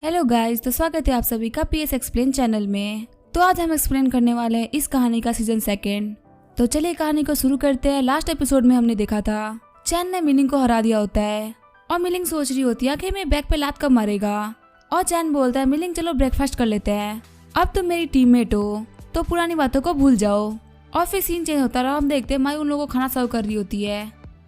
Hello guys, तो स्वागत है आप सभी का पीएस एक्सप्लेन चैनल में। तो आज हम एक्सप्लेन करने वाले हैं इस कहानी का सीजन 2। तो चलिए कहानी को शुरू करते हैं। लास्ट एपिसोड में हमने देखा था चैन ने मिलिंग को हरा दिया होता है और मिलिंग सोच रही होती है कि मैं बैग पे लात कब मारेगा। और चैन बोलता है मिलिंग चलो ब्रेकफास्ट कर लेते हैं, अब तुम मेरी टीममेट हो तो पुरानी बातों को भूल जाओ। और फिर सीन चेंज होता रहा। हम देखते हैं माई उन लोगों को खाना सर्व कर रही होती है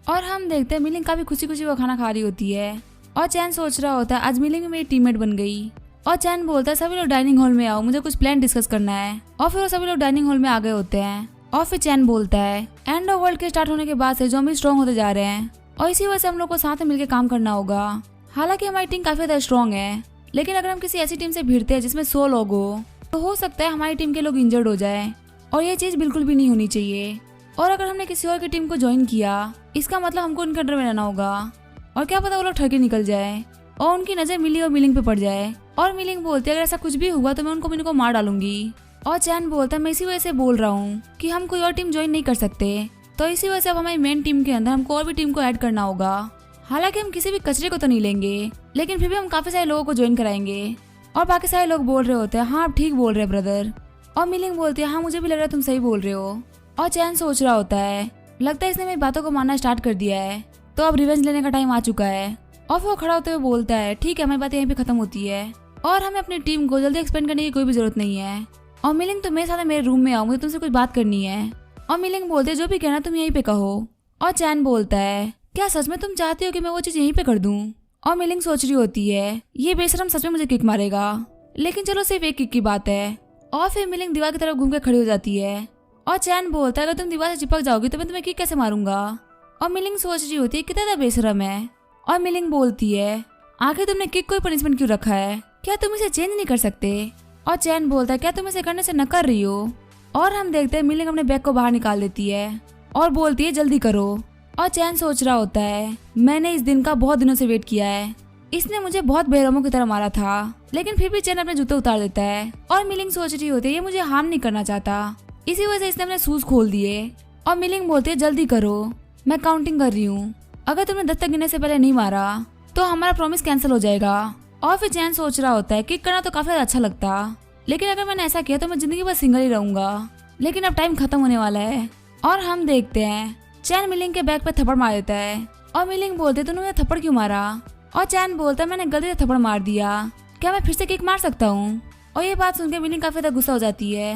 और हम देखते हैं मिलिंग काफी खुशी खुशी वो खाना खा रही होती है। और चैन सोच रहा होता है आज मिलिंग मेरी टीममेट बन गई। और चैन बोलता है सभी लोग डाइनिंग हॉल में आओ, मुझे कुछ प्लान डिस्कस करना है। और फिर वो सभी लोग डाइनिंग हॉल में आ गए होते हैं। और फिर चैन बोलता है एंड ऑफ वर्ल्ड के स्टार्ट होने के बाद से ज़ॉम्बी स्ट्रॉन्ग होते जा रहे हैं और इसी वजह से हम लोग को साथ में मिलकर काम करना होगा। हालांकि हमारी टीम काफी ज्यादा स्ट्रॉन्ग है, लेकिन अगर हम किसी ऐसी टीम से भिड़ते हैं जिसमें 100 लोग हो तो सकता है हमारी टीम के लोग इंजर्ड हो जाए और ये चीज बिल्कुल भी नहीं होनी चाहिए। और अगर हमने किसी और की टीम को ज्वाइन किया इसका मतलब हमको उनके अंडर में रहना होगा और क्या पता वो लोग ठगे निकल जाए और उनकी नजर मिली और मिलिंग पे पड़ जाए। और मिलिंग बोलती है अगर ऐसा कुछ भी हुआ तो मैं उनको मार डालूंगी। और चैन बोलता है मैं इसी वजह से बोल रहा हूँ कि हम कोई और टीम ज्वाइन नहीं कर सकते, तो इसी वजह से अब हमारी मेन टीम के अंदर हमको और भी टीम को ऐड करना होगा। हालांकि हम किसी भी कचरे को तो नहीं लेंगे, लेकिन फिर भी हम काफी सारे लोगों को ज्वाइन कराएंगे। और बाकी सारे लोग बोल रहे होते हैं हाँ आप ठीक बोल रहे हैं ब्रदर। और मिलिंग बोलती है हाँ मुझे भी लग रहा है तुम सही बोल रहे हो। और चैन सोच रहा होता है लगता है इसने मेरी बातों को मानना स्टार्ट कर दिया है, तो अब रिवेंज लेने का टाइम आ चुका है। और फिर वो खड़ा होते हुए बोलता है ठीक है हमारी बात यहीं पे खत्म होती है और हमें अपनी टीम को जल्दी एक्सपेंड करने की कोई भी जरूरत नहीं है। और मिलिंग तुम मेरे साथ मेरे रूम में आओ, मुझे तुमसे कुछ बात करनी है। और मिलिंग बोलते है जो भी कहना तुम यहीं पे कहो। और चैन बोलता है क्या सच में तुम चाहती हो कि मैं वो चीज यहीं पे कर दूं? और मिलिंग सोच रही होती है ये बेशरम सच में मुझे किक मारेगा, लेकिन चलो सिर्फ एक किक की बात है। और फिर मिलिंग दीवार की तरफ घूम के खड़ी हो जाती है। और चैन बोलता है अगर तुम दीवार से चिपक जाओगी तो मैं तुम्हें किक कैसे मारूंगा? और मिलिंग सोच रही होती है कितना ज्यादा बेशरम है। और मिलिंग बोलती है आखिर तुमने किक को पनिशमेंट क्यों रखा है, क्या तुम इसे चेंज नहीं कर सकते? और चैन बोलता है क्या तुम इसे करने से न कर रही हो? और हम देखते हैं मिलिंग अपने बैग को बाहर निकाल देती है और बोलती है जल्दी करो। और चैन सोच रहा होता है मैंने इस दिन का बहुत दिनों से वेट किया है, इसने मुझे बहुत बेरहमों की तरह मारा था, लेकिन फिर भी चैन अपने जूते उतार देता है। और मिलिंग सोच रही होती है ये मुझे हार्म नहीं करना चाहता, इसी वजह से इसने अपने शूज खोल दिए। और मिलिंग बोलती है जल्दी करो, मैं काउंटिंग कर रही हूँ, अगर तुमने 10 तक गिनने से पहले नहीं मारा तो हमारा प्रॉमिस कैंसिल हो जाएगा। और फिर चैन सोच रहा होता है किक करना तो काफी अच्छा लगता, लेकिन अगर मैंने ऐसा किया तो मैं जिंदगी भर सिंगल ही रहूंगा। लेकिन अब टाइम खत्म होने वाला है। और हम देखते हैं चैन मिलिंग के बैग पे थप्पड़ मार देता है। और मिलिंग बोलते तूने मुझे थप्पड़ क्यों मारा? और चैन बोलता है मैंने गलती से थप्पड़ मार दिया, क्या मैं फिर से किक मार सकता हूँ? और ये बात सुनकर मिलिंग काफी ज्यादा गुस्सा हो जाती है।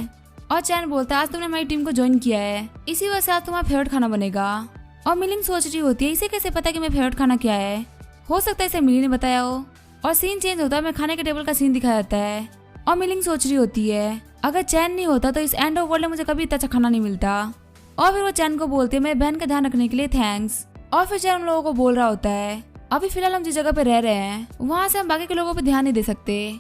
और चैन बोलता है आज तुमने हमारी टीम को ज्वाइन किया है, इसी वजह से आज तुम्हारा फेवरेट खाना बनेगा। और मिलिंग सोच रही होती है इसे कैसे पता कि मेरा फेवरेट खाना क्या है, हो सकता है इसे मिली ने बताया हो। और सीन चेंज होता है, मैं खाने के टेबल का सीन दिखाया जाता है। और मिलिंग सोच रही होती है अगर चैन नहीं होता तो इस एंड ऑफ वर्ल्ड में मुझे कभी इतना अच्छा खाना नहीं मिलता। और फिर वो चैन को बोलती है मेरे बहन का ध्यान रखने के लिए थैंक्स। और फिर चैन उन लोगों को बोल रहा होता है अभी फिलहाल हम जिस जगह पे रह रहे हैं वहाँ से हम बाकी के लोगों पे ध्यान नहीं दे सकते,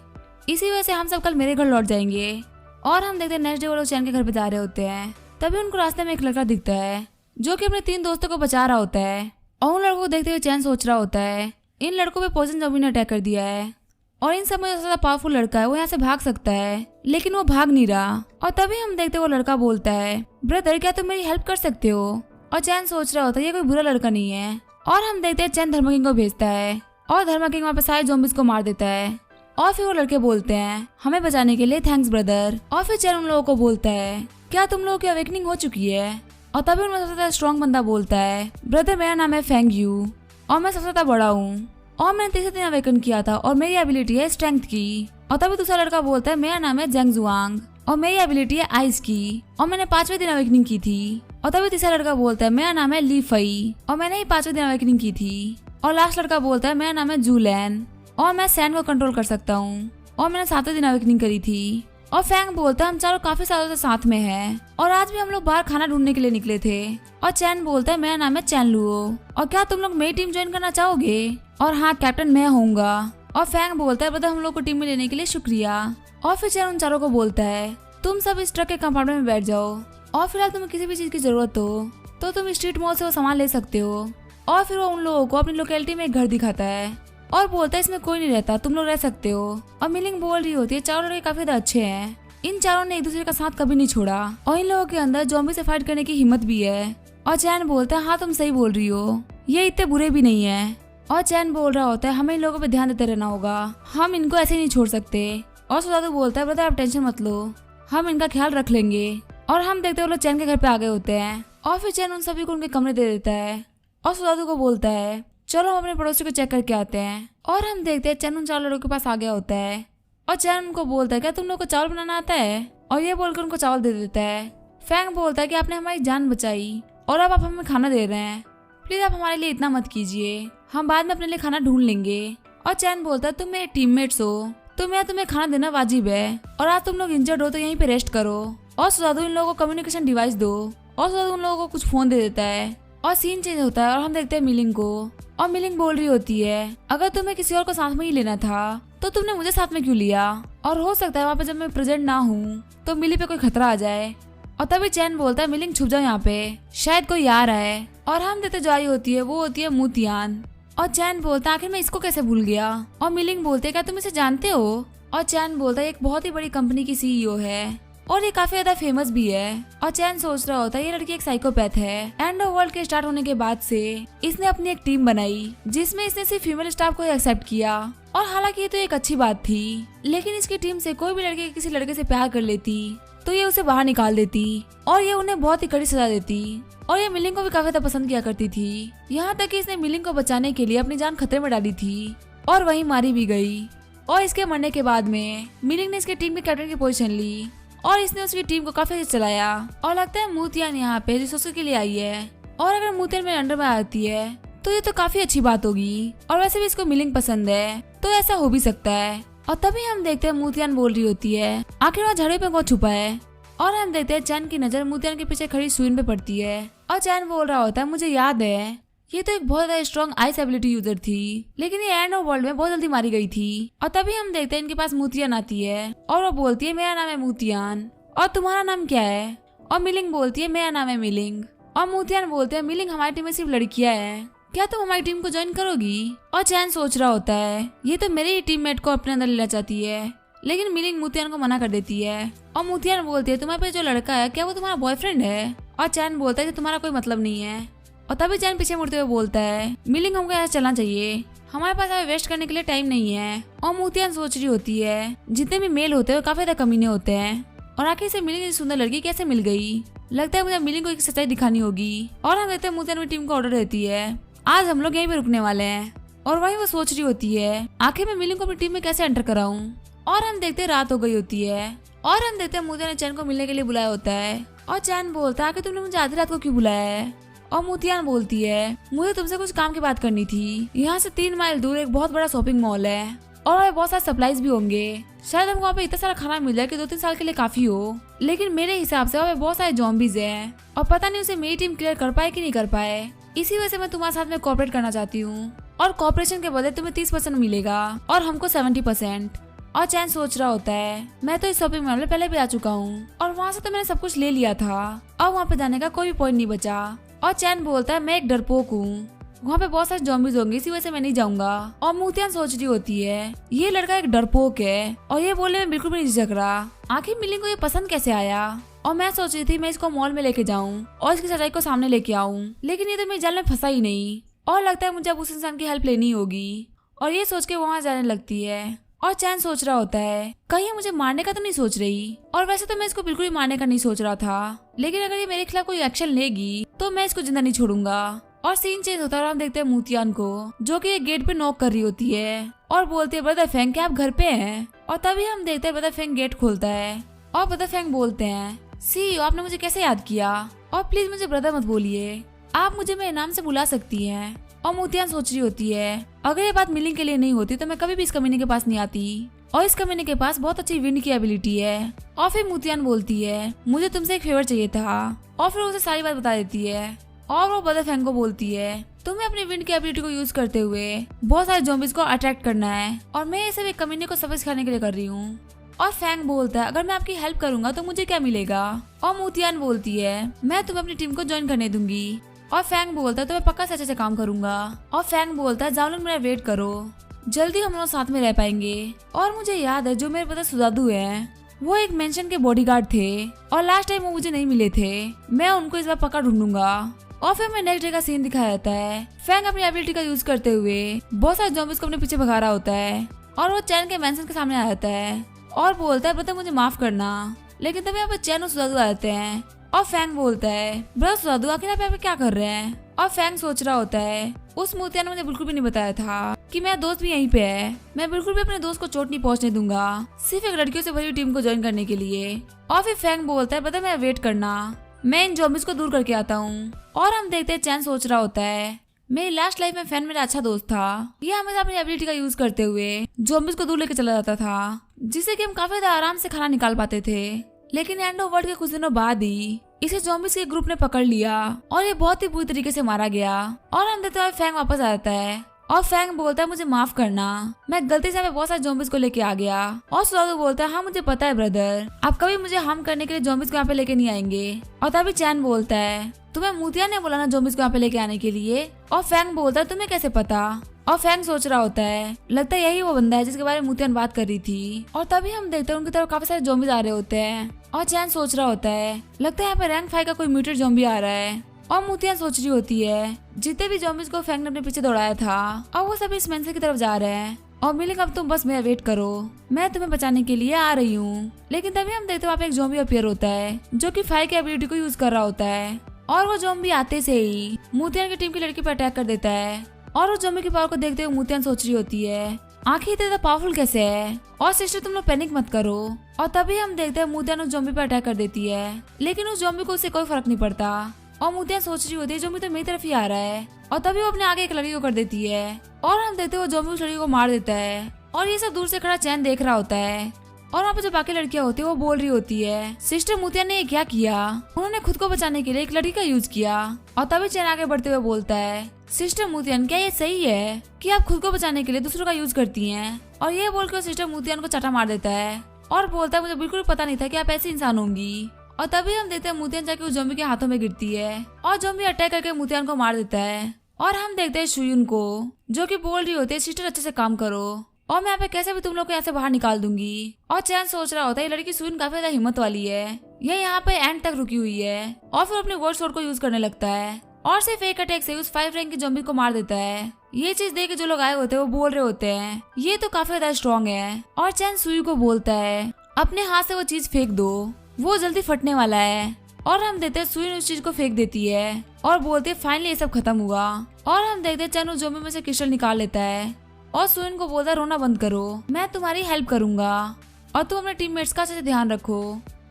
इसी वजह से हम सब कल मेरे घर लौट जाएंगे। और हम देखते हैं नेक्स्ट डे वो लोग चैन के घर पे जा रहे होते हैं। तभी उनको रास्ते में एक लड़का दिखता है जो कि अपने 3 दोस्तों को बचा रहा होता है। और उन लड़कों को देखते हुए चैन सोच रहा होता है इन लड़कों पे पॉइजन ज़ॉम्बी ने अटैक कर दिया है और इन सब में जो ज्यादा पावरफुल लड़का है वो यहाँ से भाग सकता है, लेकिन वो भाग नहीं रहा। और तभी हम देखते वो लड़का बोलता है ब्रदर क्या तुम मेरी हेल्प कर सकते हो? और चैन सोच रहा होता है ये कोई बुरा लड़का नहीं है। और हम देखते हैं चैन धर्मा किंग को भेजता है और धर्मा किंग वहाँ पे सारे ज़ॉम्बीज को मार देता है। और फिर वो लड़के बोलते हैं हमें बचाने के लिए थैंक्स ब्रदर। और फिर चैन उन लोगों को बोलता है क्या तुम लोगों की अवेकनिंग हो चुकी है? और तभी उनमें सबसे ज्यादा स्ट्रॉन्ग बंदा बोलता है ब्रदर मेरा नाम है फेंग यू और मैं सबसे ज्यादा बड़ा हूँ और मैंने 3 दिन अवेकन किया था और मेरी एबिलिटी है स्ट्रेंथ की। और तभी दूसरा लड़का बोलता है मेरा नाम है जेंग जुआंग और मेरी एबिलिटी है आइस की और मैंने 5वें दिन अवेकनिंग की थी। और तभी तीसरा लड़का बोलता है मेरा नाम है ली फई और मैंने ही 5वें दिन अवेकनिंग की थी। और लास्ट लड़का बोलता है मेरा नाम है जूलैन और मैं सैंड को कंट्रोल कर सकता हूँ और मैंने 7वें दिन अवेकनिंग करी थी। और फैंग बोलता है हम चारों काफी सालों से साथ में हैं और आज भी हम लोग बाहर खाना ढूंढने के लिए निकले थे। और चैन बोलता है मेरा नाम है चैन लुओ और क्या तुम लोग मेरी टीम ज्वाइन करना चाहोगे? और हाँ कैप्टन मैं होऊंगा। और फैंग बोलता है ब्रदर हम लोग को टीम में लेने के लिए शुक्रिया। और फिर चैन उन चारों को बोलता है तुम सब इस ट्रक के कंपार्टमेंट में बैठ जाओ और फिलहाल तुम्हें किसी भी चीज की जरूरत हो तो तुम स्ट्रीट मॉल से वो सामान ले सकते हो। और फिर वो उन लोगों को अपनी लोकेलिटी में एक घर दिखाता है और बोलता है इसमें कोई नहीं रहता, तुम लोग रह सकते हो। और मिलिंग बोल रही होती है चारों लड़के काफी ज्यादा अच्छे हैं, इन चारों ने एक दूसरे का साथ कभी नहीं छोड़ा और इन लोगों के अंदर ज़ॉम्बी से फाइट करने की हिम्मत भी है। और चैन बोलता है हाँ तुम सही बोल रही हो, ये इतने बुरे भी नहीं है। और चैन बोल रहा होता है हमें इन लोगों पे ध्यान देते रहना होगा, हम इनको ऐसे नहीं छोड़ सकते। और सुजादू बोलता है ब्रदर आप टेंशन मत लो, हम इनका ख्याल रख लेंगे। और हम देखते हैं वो लोग चैन के घर पे आ गए होते हैं और फिर चैन उन सभी को उनके कमरे दे देता है और सुजादू को बोलता है चलो हम अपने पड़ोसी को चेक करके आते हैं। और हम देखते हैं चैन उन 4 लड़कों के पास आ गया होता है और चैन उनको बोलता है क्या तुम लोग को चावल बनाना आता है, और ये बोलकर उनको चावल दे देता है। फैंग बोलता है कि आपने हमारी जान बचाई और अब आप हमें खाना दे रहे हैं, प्लीज आप हमारे लिए इतना मत कीजिए, हम बाद में अपने लिए खाना ढूंढ लेंगे। और चैन बोलता है तुम मेरे टीममेट्स हो, तुम्हें खाना देना वाजिब है और आज तुम लोग इंजर्ड हो तो यहीं पे रेस्ट करो। और सुजादू इन लोगों को कम्युनिकेशन डिवाइस दो और सुजादू उन लोगों को कुछ फोन दे देता है और सीन चेंज होता है और हम देखते हैं मिलिंग को। और मिलिंग बोल रही होती है अगर तुम्हें किसी और को साथ में ही लेना था तो तुमने मुझे साथ में क्यों लिया, और हो सकता है वहाँ पे जब मैं प्रेजेंट ना हूँ तो मिली पे कोई खतरा आ जाए। और तभी चैन बोलता है मिलिंग छुप जाओ यहाँ पे, शायद कोई आ रहा है। और हम देखते जो आई होती है वो होती है मूतियान। और चैन बोलता है आखिर मैं इसको कैसे भूल गया। और मिलिंग बोलते क्या तुम इसे जानते हो। और चैन बोलता है एक बहुत ही बड़ी कंपनी की सीईओ है और ये काफी ज्यादा फेमस भी है। और चैन सोच रहा होता है ये लड़की एक साइकोपैथ है। एंड ऑफ वर्ल्ड के स्टार्ट होने के बाद से इसने अपनी एक टीम बनाई जिसमें इसने सिर्फ फीमेल स्टाफ को एक्सेप्ट किया। और हालांकि ये तो एक अच्छी बात थी, लेकिन इसकी टीम से कोई भी लड़के किसी लड़के से प्यार कर लेती तो ये उसे बाहर निकाल देती और ये उन्हें बहुत ही कड़ी सजा देती। और ये मिलिंग को भी काफी ज्यादा पसंद किया करती थी, यहाँ तक कि इसने मिलिंग को बचाने के लिए अपनी जान खतरे में डाली थी और वहीं मारी भी गई। और इसके मरने के बाद में मिलिंग ने इसके टीम के कैप्टन की पोजीशन ली और इसने उसकी टीम को काफी अच्छे चलाया। और लगता है मूतियान यहाँ पे रिसोर्स के लिए आई है और अगर मूतियान मेरे अंडर में आती है तो ये तो काफी अच्छी बात होगी। और वैसे भी इसको मिलिंग पसंद है तो ऐसा हो भी सकता है। और तभी हम देखते हैं मूतियान बोल रही होती है आखिर वहाँ झाड़ू पे कौन छुपा है। और हम देखते हैं चैन की नजर मूतियान के पीछे खड़ी सुइन पे पड़ती है और चैन बोल रहा होता है मुझे याद है ये तो एक बहुत ज्यादा स्ट्रॉन्ग आइस एबिलिटी यूजर थी, लेकिन ये एंड ऑफ वर्ल्ड में बहुत जल्दी मारी गई थी। और तभी हम देखते हैं इनके पास मूतियान आती है और वो बोलती है मेरा नाम है मूतियान और तुम्हारा नाम क्या है। और मिलिंग बोलती है मेरा नाम है मिलिंग। और मूतियान बोलते हैं मिलिंग हमारी टीम में सिर्फ लड़कियां हैं, क्या तुम हमारी टीम को ज्वाइन करोगी। और चैन सोच रहा होता है ये तो मेरे ही टीममेट को अपने अंदर लेना चाहती है, लेकिन मिलिंग मूतियान को मना कर देती है। और मूतियान बोलती है तुम्हारे पे जो लड़का है क्या वो तुम्हारा बॉयफ्रेंड है। और चैन बोलता है कि तुम्हारा कोई मतलब नहीं है। और तभी चैन पीछे मुड़ते हुए बोलता है मिलिंग हमको यहाँ चलना चाहिए, हमारे पास अभी वेस्ट करने के लिए टाइम नहीं है। और मूतियान सोच रही होती है जितने भी मेल होते हैं काफी ज्यादा कमीने होते हैं और आखिर से मिलिंग जैसी सुंदर लड़की कैसे मिल गई। लगता है मुझे मिलिंग को एक सच्चाई दिखानी होगी। और हम देखते हैं मूतियान अपनी टीम को ऑर्डर देती है आज हम लोग यहीं पे रुकने वाले हैं। और वहीं वो सोच रही होती है आखिर मैं मिलिंग को अपनी टीम में कैसे एंटर कराऊं। और हम देखते हैं रात हो गई होती है और हम देखते हैं मूतियान ने चैन को मिलने के लिए बुलाया होता है। और चैन बोलता है आखिर तुमने मुझे आधी रात को क्यों बुलाया है। और मूतियान बोलती है मुझे तुमसे कुछ काम की बात करनी थी, यहाँ से 3 माइल दूर एक बहुत बड़ा शॉपिंग मॉल है और वहाँ बहुत सारे सप्लाईज भी होंगे, शायद हमको वहाँ पे इतना सारा खाना मिल जाए कि 2-3 साल के लिए काफी हो, लेकिन मेरे हिसाब से वहाँ पे बहुत सारे जॉम्बीज हैं और पता नहीं उसे मेरी टीम क्लियर कर पाए कि नहीं कर पाए। इसी वजह से मैं तुम्हारे साथ में कोऑपरेट करना चाहती हूँ और कोऑपरेशन के बदले तुम्हें 30% मिलेगा और हमको 70%। और चैन सोच रहा होता है मैं तो इस शॉपिंग मॉल में पहले भी आ चुका हूँ और वहाँ से तो मैंने सब कुछ ले लिया था, अब वहाँ पे जाने का कोई भी पॉइंट नहीं बचा। और चैन बोलता है मैं एक डरपोक हूँ, वहाँ पे बहुत सारे ज़ॉम्बीज़ होंगे इसी वजह से मैं नहीं जाऊंगा। और मूतियान सोच रही होती है ये लड़का एक डरपोक है और ये बोले में बिल्कुल भी नहीं झिझक रहा, आखिर मिलिंग को ये पसंद कैसे आया। और मैं सोच रही थी मैं इसको मॉल में लेके जाऊं और इसकी सच्चाई को सामने लेके आऊं, लेकिन ये तो मेरे जाल में फंसा ही नहीं और लगता है मुझे अब उस इंसान की हेल्प लेनी होगी। और ये सोच के वहाँ जाने लगती है और चैन सोच रहा होता है कहीं मुझे मारने का तो नहीं सोच रही। और वैसे तो मैं इसको बिल्कुल ही मारने का नहीं सोच रहा था, लेकिन अगर ये मेरे खिलाफ कोई एक्शन लेगी तो मैं इसको जिंदा नहीं छोड़ूंगा। और सीन चेंज होता है और हम देखते हैं मूतियान को जो कि एक गेट पे नॉक कर रही होती है और बोलती है ब्रदर फेंग क्या आप घर पे हैं। और तभी हम देखते हैं ब्रदर फेंग गेट खोलता है और ब्रदर फेंग बोलते हैं सीईओ आपने मुझे कैसे याद किया और प्लीज मुझे ब्रदर मत बोलिए, आप मुझे मेरे नाम से बुला सकती हैं। और मूतियान सोच रही होती है अगर ये बात मिलिंग के लिए नहीं होती तो मैं कभी भी इस कमीने के पास नहीं आती और इस कमीने के पास बहुत अच्छी विंड की एबिलिटी है। और फिर मूतियान बोलती है मुझे तुमसे एक फेवर चाहिए था और फिर उसे सारी बात बता देती है। और वो ब्रदर फेंग को बोलती है तुम्हें अपनी विंड की एबिलिटी को यूज करते हुए बहुत सारे ज़ॉम्बीज को अट्रैक्ट करना है और मैं ये सब एक कमीने को सबक सिखाने के लिए कर रही हूँ। और फैंग बोलता है अगर मैं आपकी हेल्प करूंगा तो मुझे क्या मिलेगा। और मूतियान बोलती है मैं तुम्हें अपनी टीम को ज्वाइन करने दूंगी। और फैंग बोलता है तो मैं पक्का सच्चे से काम करूंगा। और फैंग बोलता है जाओ लोग मेरा वेट करो, जल्दी हम लोग साथ में रह पाएंगे। और मुझे याद है जो मेरे ब्रदर सुजादू है वो एक मेंशन के बॉडीगार्ड थे और लास्ट टाइम वो मुझे नहीं मिले थे, मैं उनको इस बार पक्का ढूंढूंगा। और फिर हमें नेक्स्ट डे का सीन दिखाया जाता है। फैंग अपनी एबिलिटी का यूज करते हुए बहुत सारे ज़ॉम्बीज को अपने पीछे भगा रहा होता है और वो चैन के मैंशन के सामने आ जाता है और बोलता है ब्रदर मुझे माफ करना। लेकिन तभी यहाँ पे चैन और सुजादू आ जाते हैं और फैंग बोलता है ब्रदर सुजादू आखिर आप यहाँ पे क्या कर रहे हैं। और फैंग सोच रहा होता है उस मूतिया ने मुझे बिल्कुल भी नहीं बताया था कि मेरा दोस्त भी यहीं पे है। मैं बिल्कुल भी अपने दोस्त को चोट नहीं पहुंचने दूंगा सिर्फ एक लड़कियों से भरी टीम को ज्वाइन करने के लिए। और फिर फैंग बोलता है ब्रदर मैं वेट करना, मैं इन ज़ॉम्बीज को दूर करके आता हूँ। और हम देखते हैं चैन सोच रहा होता है मेरी लास्ट लाइफ में फैन मेरा अच्छा दोस्त था, ये हमेशा अपनी एबिलिटी का यूज करते हुए ज़ॉम्बीज को दूर लेके चला जाता था जिससे कि हम काफी ज्यादा आराम से खाना निकाल पाते थे। लेकिन एंड ऑफ वर्ल्ड के कुछ दिनों बाद ही इसे ज़ॉम्बीज के ग्रुप ने पकड़ लिया और ये बहुत ही बुरी तरीके से मारा गया। और हम देखते हुए फैंग वापस आ जाता है और फैंग बोलता है मुझे माफ करना, मैं गलती से बहुत सारे ज़ॉम्बीज को लेके आ गया। और सुजादू बोलता है हाँ मुझे पता है ब्रदर, आप कभी मुझे हार्म करने के लिए ज़ॉम्बीज को यहाँ पे लेके नहीं आएंगे। और तभी चैन बोलता है तुम्हें मूतिया ने बोला ना ज़ॉम्बीज को यहाँ पे लेके आने के लिए। और फैंग बोलता है तुम्हें कैसे पता। और फैंग सोच रहा होता है लगता है यही वो बंदा है जिसके बारे में मूतिया ने बात कर रही थी। और तभी हम देखते हैं उनकी तरफ काफी सारे ज़ॉम्बीज आ रहे होते हैं और चैन सोच रहा होता है लगता है यहाँ पे रैंक 5 का कोई म्यूटेड ज़ॉम्बी आ रहा है। और मूतिया सोच रही होती है जितने भी ज़ॉम्बीज को फैंग ने अपने पीछे दौड़ाया था और वो सभी इस मेंशन की तरफ जा रहे हैं। और मिलिंग अब तुम बस मेरा वेट करो, मैं तुम्हें बचाने के लिए आ रही हूँ। लेकिन तभी हम देखते हैं वहाँ पे एक ज़ॉम्बी अपीयर होता है जो कि फायर की एबिलिटी को यूज कर रहा होता है। और वो ज़ॉम्बी आते से ही मूतिया की टीम की लड़की पर अटैक कर देता है। और उस ज़ॉम्बी की पावर को देखते हुए मूतिया सोच रही होती है आखिर इतना पावरफुल कैसे है। और सिस्टर तुम लोग पैनिक मत करो। और तभी हम देखते हैं मूतिया उस ज़ॉम्बी पर अटैक कर देती है लेकिन उस ज़ॉम्बी को उससे कोई फर्क नहीं पड़ता। और मूतिया सोच रही होती है ज़ॉम्बी तो मेरी तरफ ही आ रहा है। और तभी वो अपने आगे एक लड़की को कर देती है और हम देखते हैं वो ज़ॉम्बी उस लड़की को मार देता है। और ये सब दूर से खड़ा चैन देख रहा होता है। और वहाँ पे जो बाकी लड़कियां होती है वो बोल रही होती है सिस्टर मूतिया ने क्या किया, उन्होंने खुद को बचाने के लिए एक लड़की का यूज किया। और तभी चैन आगे बढ़ते हुए बोलता है सिस्टर मूतियन क्या ये सही है कि आप खुद को बचाने के लिए दूसरों का यूज करती हैं। और ये बोलकर सिस्टर मूतियन को चाटा मार देता है और बोलता है मुझे बिल्कुल पता नहीं था कि आप ऐसी इंसान होंगी। और तभी हम देखते हैं मूतियन जाके उस ज़ॉम्बी के हाथों में गिरती है और ज़ॉम्बी अटैक करके मूतियन को मार देता है। और हम देखते हैं शुयुन को जो कि बोल रही होती है सिस्टर अच्छे से काम करो और मैं यहाँ पे कैसे भी तुम लोग को यहाँ से बाहर निकाल दूंगी। और चैन सोच रहा होता है ये लड़की शुयुन काफी ज्यादा हिम्मत वाली है, ये यहाँ पे एंड तक रुकी हुई है। और फिर अपने वर्ड शॉट को यूज करने लगता है और सिर्फ एक अटैक से उस 5 रैंक की ज़ॉम्बी को मार देता है। ये चीज देख के जो लोग आए होते हैं वो बोल रहे होते हैं ये तो काफी ज्यादा स्ट्रॉन्ग है। और चैन सुई को बोलता है अपने हाथ से वो चीज फेंक दो, वो जल्दी फटने वाला है। और हम देखते हैं सुई उस चीज को फेंक देती है और बोलते हैं फाइनली ये सब खत्म हुआ। और हम देखते हैं चैन उस ज़ॉम्बी में से क्रिस्टल निकाल लेता है और सुइन को बोलता है रोना बंद करो, मैं तुम्हारी हेल्प करूंगा और तुम अपने टीममेट्स का अच्छे से ध्यान रखो।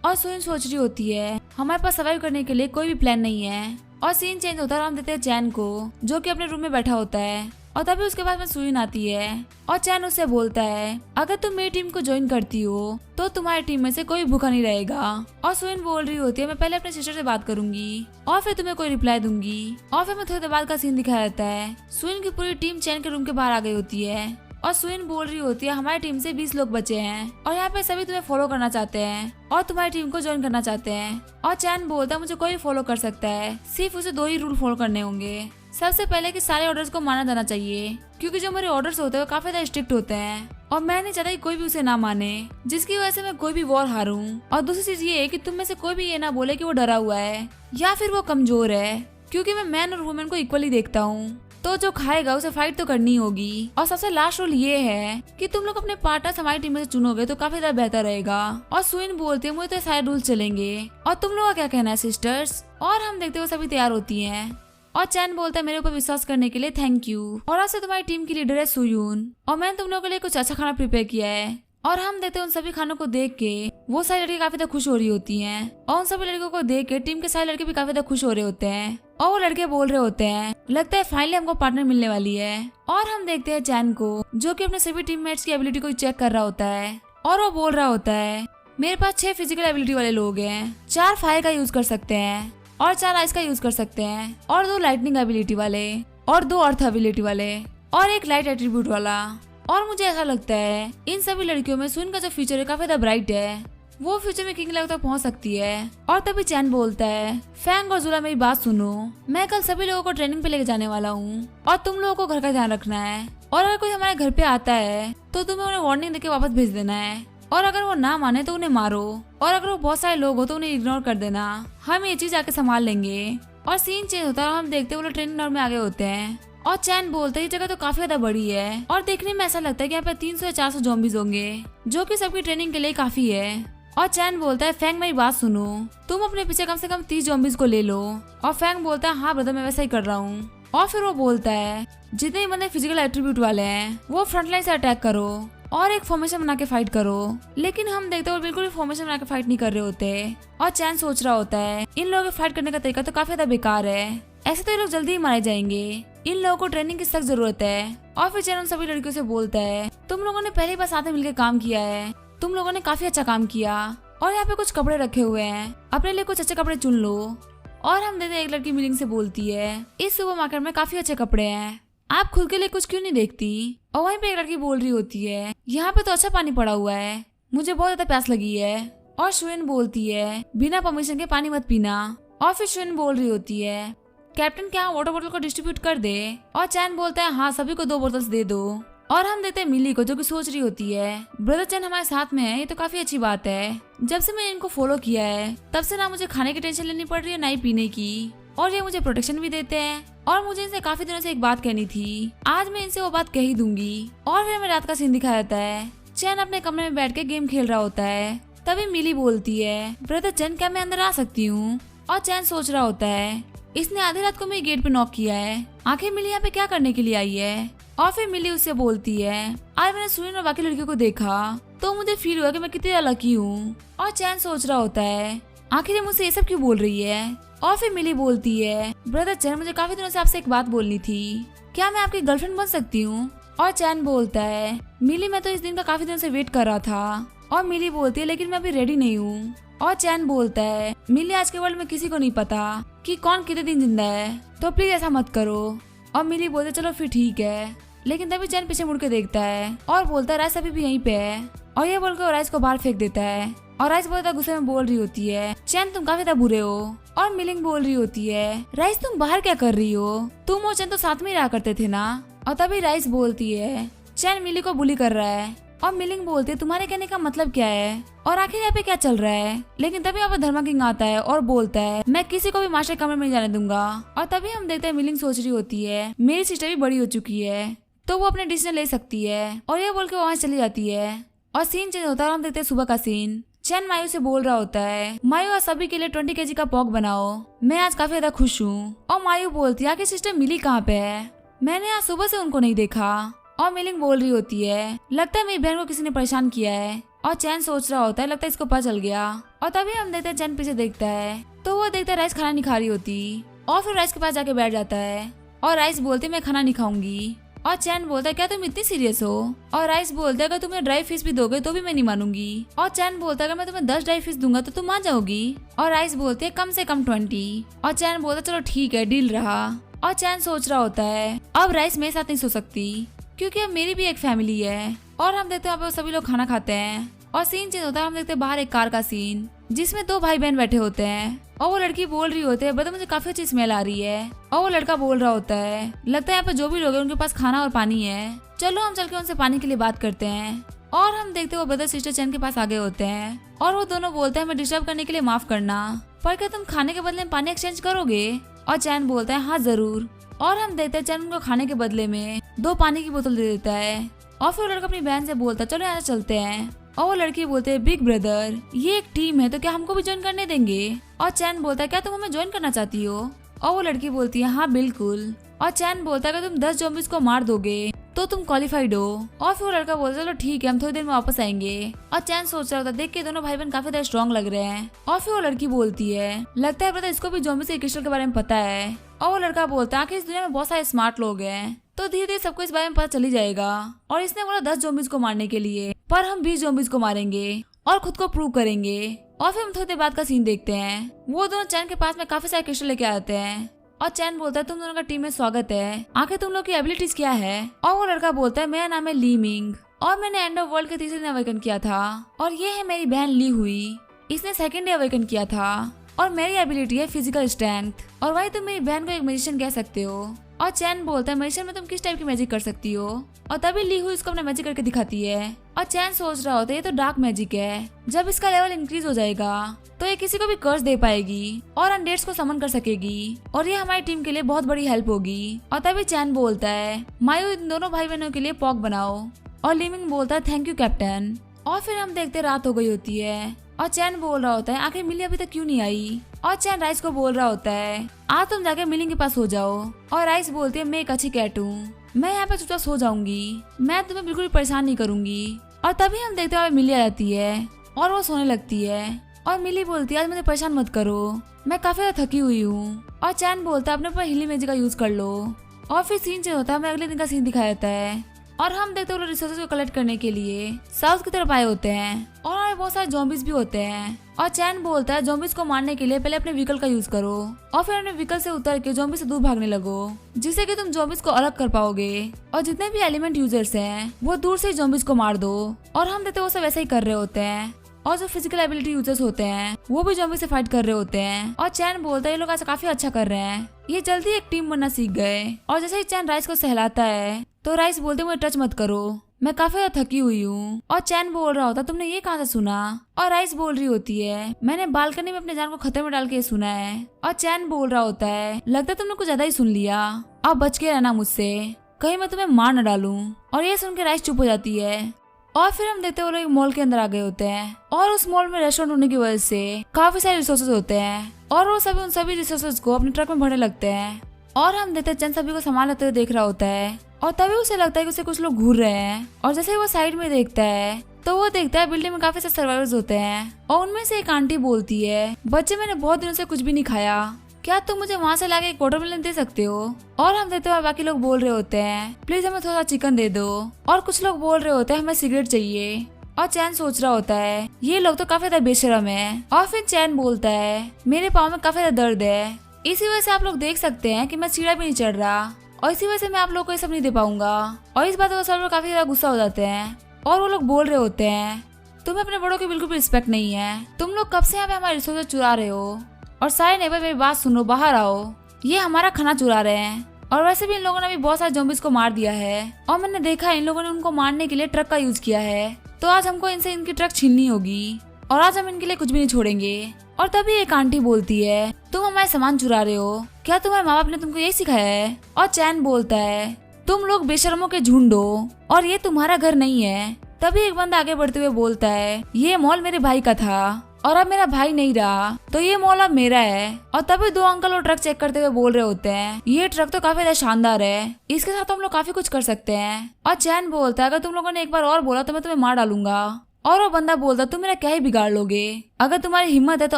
और सुइन सोच रही होती है हमारे पास सर्वाइव करने के लिए कोई भी प्लान नहीं है। और सीन चेंज होता है और हम देते हैं चैन को जो कि अपने रूम में बैठा होता है। और तभी उसके बाद में सुइन आती है और चैन उससे बोलता है अगर तुम मेरी टीम को ज्वाइन करती हो तो तुम्हारी टीम में से कोई भूखा नहीं रहेगा। और सुइन बोल रही होती है मैं पहले अपने सिस्टर से बात करूंगी और फिर तुम्हें कोई रिप्लाई दूंगी। और फिर मैं थोड़ी देर बाद का सीन दिखाया जाता है सुइन की पूरी टीम चैन के रूम के बाहर आ गई होती है और सुइन बोल रही होती है हमारी टीम से 20 लोग बचे हैं और यहाँ पे सभी तुम्हें फॉलो करना चाहते हैं और तुम्हारी टीम को ज्वाइन करना चाहते हैं। और चैन बोलता है मुझे कोई फॉलो कर सकता है, सिर्फ उसे 2 ही रूल फॉलो करने होंगे। सबसे पहले कि सारे ऑर्डर्स को माना जाना चाहिए क्योंकि जो मेरे ऑर्डर्स होते हैं वो काफी ज्यादा स्ट्रिक्ट होते हैं और मैं नहीं चाहता कि कोई भी उसे ना माने जिसकी वजह से मैं कोई भी वॉर हारूं। और दूसरी चीज ये है कि तुम में से कोई भी ये ना बोले कि वो डरा हुआ है या फिर वो कमजोर है क्योंकि मैं मैन और वुमेन को इक्वली देखता हूँ, तो जो खाएगा उसे फाइट तो करनी होगी। और सबसे लास्ट रूल ये है कि तुम लोग अपने पार्टनर हमारी टीम में से चुनोगे तो काफी ज्यादा बेहतर रहेगा। और सुइन बोलती है मुझे तो सारे रूल चलेंगे और तुम लोग का क्या कहना है सिस्टर्स। और हम देखते हो सभी तैयार होती हैं और चैन बोलता है मेरे ऊपर विश्वास करने के लिए थैंक यू। और आज से तुम्हारी टीम की लीडर है सुयून और मैंने तुम लोगों के लिए कुछ अच्छा खाना प्रिपेयर किया है। और हम देखते हैं उन सभी खानों को देख के वो सारी लड़की काफी ज्यादा खुश हो रही होती हैं और उन सभी लड़कियों को देख के टीम के सारे लड़के भी काफी ज्यादा खुश हो रहे होते हैं। और वो लड़के बोल रहे होते हैं लगता है फाइनली हमको पार्टनर मिलने वाली है। और हम देखते हैं चैन को जो कि अपने सभी टीममेट्स की एबिलिटी को चेक कर रहा होता है और वो बोल रहा होता है मेरे पास 6 फिजिकल एबिलिटी वाले लोग हैं, 4 फायर का यूज कर सकते हैं और 4 आइस का यूज कर सकते हैं और 2 लाइटनिंग एबिलिटी वाले और 2 अर्थ एबिलिटी वाले और 1 लाइट एट्रीब्यूट वाला। और मुझे ऐसा लगता है इन सभी लड़कियों में सुन का जो फ्यूचर है काफी ज्यादा ब्राइट है, वो फ्यूचर में किंग लेवल तक पहुंच सकती है। और तभी चैन बोलता है फैंग और जुला मेरी बात सुनो, मैं कल सभी लोगों को ट्रेनिंग पे लेके जाने वाला हूँ और तुम लोगों को घर का ध्यान रखना है और अगर कोई हमारे घर पे आता है तो तुम्हें उन्हें वार्निंग देके वापस भेज देना है और अगर वो ना माने तो उन्हें मारो और अगर वो बहुत सारे लोग हो तो उन्हें इग्नोर कर देना, हम ये चीज आके संभाल लेंगे। और सीन चेंज होता है और हम देखते हैं वो लोग ट्रेनिंग ग्राउंड में आगे होते हैं और चैन बोलते हैं ये जगह तो काफी ज्यादा बड़ी है और देखने में ऐसा लगता है कि यहाँ पे 300 या 400 ज़ॉम्बीज होंगे जो कि सबकी ट्रेनिंग के लिए काफी है। और चैन बोलता है फैंग मेरी बात सुनो, तुम अपने पीछे कम से कम 30 ज़ॉम्बीज को ले लो। और फैंग बोलता है हाँ ब्रदर मैं वैसा ही कर रहा हूँ। और फिर वो बोलता है जितने भी बंदे फिजिकल एट्रीब्यूट वाले हैं वो फ्रंट लाइन से अटैक करो और एक फॉर्मेशन बना के फाइट करो। लेकिन हम देखते हैं वो बिल्कुल भी फॉर्मेशन बना के फाइट नहीं कर रहे होते और चैन सोच रहा होता है इन लोगों के फाइट करने का तरीका तो काफी ज्यादा बेकार है, ऐसे तो ये लोग जल्दी ही मारे जाएंगे, इन लोगों को ट्रेनिंग की सख्त जरूरत है। और फिर चैन उन सभी लड़कियों से बोलता है तुम लोगों ने पहली बार साथ में मिलकर काम किया है, तुम लोगों ने काफी अच्छा काम किया और यहाँ पे कुछ कपड़े रखे हुए हैं, अपने लिए कुछ अच्छे कपड़े चुन लो। और हम देखते हैं एक लड़की मिलिंग से बोलती है इस सुपर मार्केट में काफी अच्छे कपड़े हैं, आप खुद के लिए कुछ क्यों नहीं देखती। और वहीं पे एक लड़की बोल रही होती है यहाँ पे तो अच्छा पानी पड़ा हुआ है, मुझे बहुत ज्यादा प्यास लगी है। और शुएन बोलती है बिना परमिशन के पानी मत पीना। और फिर शुएन बोल रही होती है कैप्टन क्या वाटर बोतल को डिस्ट्रीब्यूट कर दे। और चैन बोलता है हाँ सभी को 2 बोतल्स दे दो। और हम देते हैं मिली को जो कि सोच रही होती है ब्रदर चैन हमारे साथ में है, ये तो काफी अच्छी बात है, जब से मैंने इनको फॉलो किया है तब से ना मुझे खाने की टेंशन लेनी पड़ रही है ना ही पीने की, और ये मुझे प्रोटेक्शन भी देते हैं। और मुझे इनसे काफी दिनों से एक बात कहनी थी, आज मैं इनसे वो बात कह ही दूंगी। और फिर हमें रात का सीन दिखाया जाता है, चैन अपने कमरे में बैठ के गेम खेल रहा होता है। तभी मिली बोलती है ब्रदर चैन क्या मैं अंदर आ सकती हूँ। और चैन सोच रहा होता है इसने आधी रात को मेरी गेट पे नॉक किया है, आखिर मिली यहाँ पे क्या करने के लिए आई है। और फिर मिली उससे बोलती है आज मैंने सुनील और बाकी लड़कियों को देखा तो मुझे फील हुआ कि मैं कितनी लकी हूँ। और चैन सोच रहा होता है आखिर ये मुझसे ये सब क्यों बोल रही है। और फिर मिली बोलती है ब्रदर चैन मुझे काफी दिनों से आपसे एक बात बोलनी थी, क्या मैं आपकी गर्लफ्रेंड बन सकती हूँ। और चैन बोलता है मिली मैं तो इस दिन का काफी दिनों से वेट कर रहा था। और मिली बोलती है लेकिन मैं अभी रेडी नहीं हूँ। और चैन बोलता है मिली आज के वर्ल्ड में किसी को नहीं पता कि कौन कितने दिन जिंदा है, तो प्लीज ऐसा मत करो। और मिली बोलते चलो फिर ठीक है। लेकिन तभी चैन पीछे मुड़ के देखता है और बोलता है राइस अभी भी यहीं पे है। और ये बोलकर राइस को बाहर फेंक देता है। और राइस बहुत ज्यादा गुस्से में बोल रही होती है चैन तुम काफी ज्यादा बुरे हो। और मिलिंग बोल रही होती है राइस तुम बाहर क्या कर रही हो, तुम और चैन तो साथ में ही रहा करते थे ना। और तभी राइस बोलती है चैन मिली को बुली कर रहा है। और मिलिंग बोलती है तुम्हारे कहने का मतलब क्या है और आखिर यहाँ पे क्या चल रहा है। लेकिन तभी यहाँ पे धर्मा किंग आता है और बोलता है मैं किसी को भी मास्टर कमरे में नहीं जाने दूंगा। और तभी हम देखते हैं मिलिंग सोच रही होती है मेरी सिस्टर भी बड़ी हो चुकी है तो वो अपने डिसीजन ले सकती है। और ये बोल के वहाँ चली जाती है। और सीन चेंज होता है और हम देखते हैं सुबह का सीन। चैन मायू से बोल रहा होता है मायू आज सभी के लिए 20 kg का पॉक बनाओ, मैं आज काफी ज्यादा खुश हूँ। और मायू बोलती है आखिर सिस्टर मिली कहाँ पे है, मैंने आज सुबह से उनको नहीं देखा। और मिलिंग बोल रही होती है लगता है मेरी बहन को किसी ने परेशान किया है। और चैन सोच रहा होता है लगता है इसको पता चल गया। और तभी हम देखते हैं चैन पीछे देखता है तो वो देखता है राइस खाना नहीं खा रही होती। और फिर राइस के पास जाके बैठ जाता है और राइस बोलती मैं खाना नहीं खाऊंगी। और चैन बोलता है क्या तुम इतनी सीरियस हो। और राइस बोलता है अगर तुम्हें ड्राई फिश भी दोगे तो भी मैं नहीं मानूंगी। और चैन बोलता है अगर मैं तुम्हें 10 ड्राई फिश दूंगा तो तुम मान जाओगी। और राइस बोलती है कम से कम 20। और चैन बोलता है चलो ठीक है डील रहा। और चैन सोच रहा होता है अब राइस मेरे साथ नहीं सो सकती क्योंकि अब मेरी भी एक फैमिली है। और हम देखते हैं वहाँ पे सभी लोग खाना खाते हैं। और सीन चेंज होता है, हम देखते हैं बाहर एक कार का सीन जिसमें 2 भाई बहन बैठे होते हैं। और वो लड़की बोल रही होती है बता मुझे काफी अच्छी स्मेल आ रही है। और वो लड़का बोल रहा होता है लगता है यहाँ पे जो भी लोग हैं उनके पास खाना और पानी है, चलो हम चल के उनसे पानी के लिए बात करते हैं। और हम देखते हैं वो ब्रदर सिस्टर चैन के पास आगे होते हैं और वो दोनों बोलते हैं हमें डिस्टर्ब करने के लिए माफ करना, पर क्या तुम खाने के बदले में पानी एक्सचेंज करोगे। और चैन बोलता है हाँ जरूर। और हम देखते हैं चैन उनको खाने के बदले में 2 पानी की बोतल दे देता है। और फिर वो लड़का अपनी बहन से बोलता है चलो यहाँ से चलते हैं। और वो लड़की बोलते है बिग ब्रदर ये एक टीम है तो क्या हमको भी ज्वाइन करने देंगे। और चैन बोलता है क्या तुम हमें ज्वाइन करना चाहती हो। और वो लड़की बोलती है हाँ बिल्कुल। और चैन बोलता है अगर तुम 10 ज़ॉम्बीज़ को मार दोगे तो तुम क्वालिफाइड हो। और फिर वो लड़का बोलता है चलो ठीक है हम थोड़ी देर में वापस आएंगे। और चैन सोच रहा होता है देख के दोनों भाई बहन काफी ज्यादा स्ट्रॉन्ग लग रहे हैं। और फिर वो लड़की बोलती है लगता है ब्रदर इसको भी ज़ॉम्बी से क्रिस्टल के बारे में पता है। और वो लड़का बोलता है आखिर इस दुनिया में बहुत सारे स्मार्ट लोग हैं तो धीरे धीरे सबको इस बारे में पता चली जाएगा। और इसने बोला 10 ज़ॉम्बीज़ को मारने के लिए, पर हम 20 ज़ॉम्बीज़ को मारेंगे और खुद को प्रूव करेंगे। और फिर हम थोड़ी देर बाद का सीन देखते हैं, वो दोनों चैन के पास में काफी सारे क्रिस्टल लेके आते हैं। और चैन बोलता है तुम दोनों का टीम में स्वागत है, आखिर तुम लोग की एबिलिटीज क्या है। और वो लड़का बोलता है मेरा नाम है ली मिंग और मैंने एंड ऑफ वर्ल्ड के 3रे दिन अवेकन किया था। और ये है मेरी बहन ली हुई, इसने 2nd डे अवेकन किया था। और मेरी एबिलिटी है फिजिकल स्ट्रेंथ। और वही तुम मेरी बहन को एक मैजिशियन कह सकते हो। और चैन बोलता है मैजिशियन में तुम किस टाइप की मैजिक कर सकती हो। और तभी ली हुई उसको अपना मैजिक करके दिखाती है। और चैन सोच रहा होता है ये तो डार्क मैजिक है, जब इसका लेवल इंक्रीज हो जाएगा तो ये किसी को भी कर्ज दे पाएगी और अनडेड्स को समन कर सकेगी और ये हमारी टीम के लिए बहुत बड़ी हेल्प होगी। और तभी चैन बोलता है मायू इन दोनों भाई बहनों के लिए पॉक बनाओ। और लीमिंग बोलता है थैंक यू कैप्टन। और फिर हम देखते रात हो गई होती है और चैन बोल रहा होता है आखिर मिली अभी तक क्यों नहीं आई। और चैन राइस को बोल रहा होता है आज तुम जाके मिलिंग के पास हो जाओ। और राइस बोलती है मैं एक अच्छी कैट हूँ, मैं यहाँ पे चुपचाप सो जाऊंगी, मैं तुम्हें बिल्कुल भी परेशान नहीं करूंगी। और तभी हम देखते हैं मिली आ जाती है और वो सोने लगती है। और मिली बोलती है आज मुझे परेशान मत करो, मैं काफी ज्यादा थकी हुई हूँ। और चैन बोलता है अपने ऊपर हिली मैजिक का यूज कर लो। और फिर सीन चेंज होता है, हमें अगले दिन का सीन दिखाया जाता है और हम देखते हैं रिसोर्सेज को कलेक्ट करने के लिए साउथ की तरफ आए होते हैं और हमें बहुत सारे ज़ॉम्बीज भी होते हैं। और चैन बोलता है ज़ॉम्बीज को मारने के लिए पहले अपने व्हीकल का यूज करो और फिर अपने व्हीकल से उतर के ज़ॉम्बी से दूर भागने लगो, जिससे कि तुम ज़ॉम्बीज को अलग कर पाओगे। और जितने भी एलिमेंट यूजर्स हैं वो दूर से ज़ॉम्बीज को मार दो। और हम देखते हैं वो सब वैसे ही कर रहे होते हैं। और जो फिजिकल एबिलिटी यूजर्स होते हैं वो भी ज़ॉम्बी से फाइट कर रहे होते हैं। और चैन बोलता है ये लोग आज काफी अच्छा कर रहे हैं, ये जल्दी एक टीम बनना सीख गए। और जैसे ही चैन राइस को सहलाता है तो राइस बोलते मुझे टच मत करो, मैं काफी ज्यादा थकी हुई हूँ। और चैन बोल रहा होता तुमने ये कहाँ से सुना। और राइस बोल रही होती है मैंने बालकनी में अपने जान को खतरे में डाल के सुना है। और चैन बोल रहा होता है लगता है तुमने कुछ ज्यादा ही सुन लिया, अब बच के रहना मुझसे, कहीं मैं तुम्हें मार न डालूं। और ये सुन के राइस चुप हो जाती है। और फिर हम देखते हैं वो लोग मॉल के अंदर आ गए होते हैं और उस मॉल में रेस्टोरेंट होने की वजह से काफी सारे रिसोर्सेज होते हैं और वो सभी उन सभी रिसोर्सेज को अपने ट्रक में भरने लगते हैं। और हम देखते हैं चंद सभी को सामान लेते हुए देख रहा होता है और तभी उसे लगता है कि उसे कुछ लोग घूर रहे हैं। और जैसे ही वो साइड में देखता है तो वो देखता है बिल्डिंग में काफी सारे सर्वाइवर्स होते हैं और उनमें से एक आंटी बोलती है बच्चे मैंने बहुत दिनों से कुछ भी नहीं खाया, क्या तुम मुझे वहाँ से लाके एक वाटरमेलन दे सकते हो। और हम देखते हैं बाकी लोग बोल रहे होते हैं प्लीज हमें थोड़ा चिकन दे दो। और कुछ लोग बोल रहे होते हैं हमें सिगरेट चाहिए। और चैन सोच रहा होता है ये लोग तो काफी ज्यादा बेशरम है। और फिर चैन बोलता है मेरे पाँव में काफी ज्यादा दर्द है, इसी वजह से आप लोग देख सकते हैं कि मैं सीढ़ा भी नहीं चढ़ रहा और इसी वजह से मैं आप लोग को ये सब नहीं दे पाऊंगा। और इस बात पर सब लोग काफी ज्यादा गुस्सा हो जाते हैं और वो लोग बोल रहे होते हैं तुम्हें अपने बड़ों की बिल्कुल भी रिस्पेक्ट नहीं है, तुम लोग कब से यहाँ पे हमारे रिसोर्सेज चुरा रहे हो। और सारे नेबर मेरी बात सुनो, बाहर आओ, ये हमारा खाना चुरा रहे हैं। और वैसे भी इन लोगों ने भी बहुत सारे ज़ॉम्बीज को मार दिया है और मैंने देखा है इन लोगों ने उनको मारने के लिए ट्रक का यूज किया है, तो आज हमको इनसे इनकी ट्रक छीननी होगी और आज हम इनके लिए कुछ भी नहीं छोड़ेंगे। और तभी एक आंटी बोलती है तुम हमारे सामान चुरा रहे हो, क्या तुम्हारे माँ बाप ने तुमको यही सिखाया है। और चैन बोलता है तुम लोग बेशर्मों के झुंड हो और ये तुम्हारा घर नहीं है। तभी एक बंदा आगे बढ़ते हुए बोलता है ये मॉल मेरे भाई का था और अब मेरा भाई नहीं रहा तो ये मॉल अब मेरा है। और तभी दो अंकल वो ट्रक चेक करते हुए बोल रहे होते हैं ये ट्रक तो काफी ज्यादा शानदार है, इसके साथ हम लोग काफी कुछ कर सकते हैं। और चैन बोलता है अगर तुम लोगों ने एक बार और बोला तो मैं तुम्हें मार डालूंगा। और वो बंदा बोलता तुम मेरा क्या ही बिगाड़ लोगे, अगर तुम्हारी हिम्मत है तो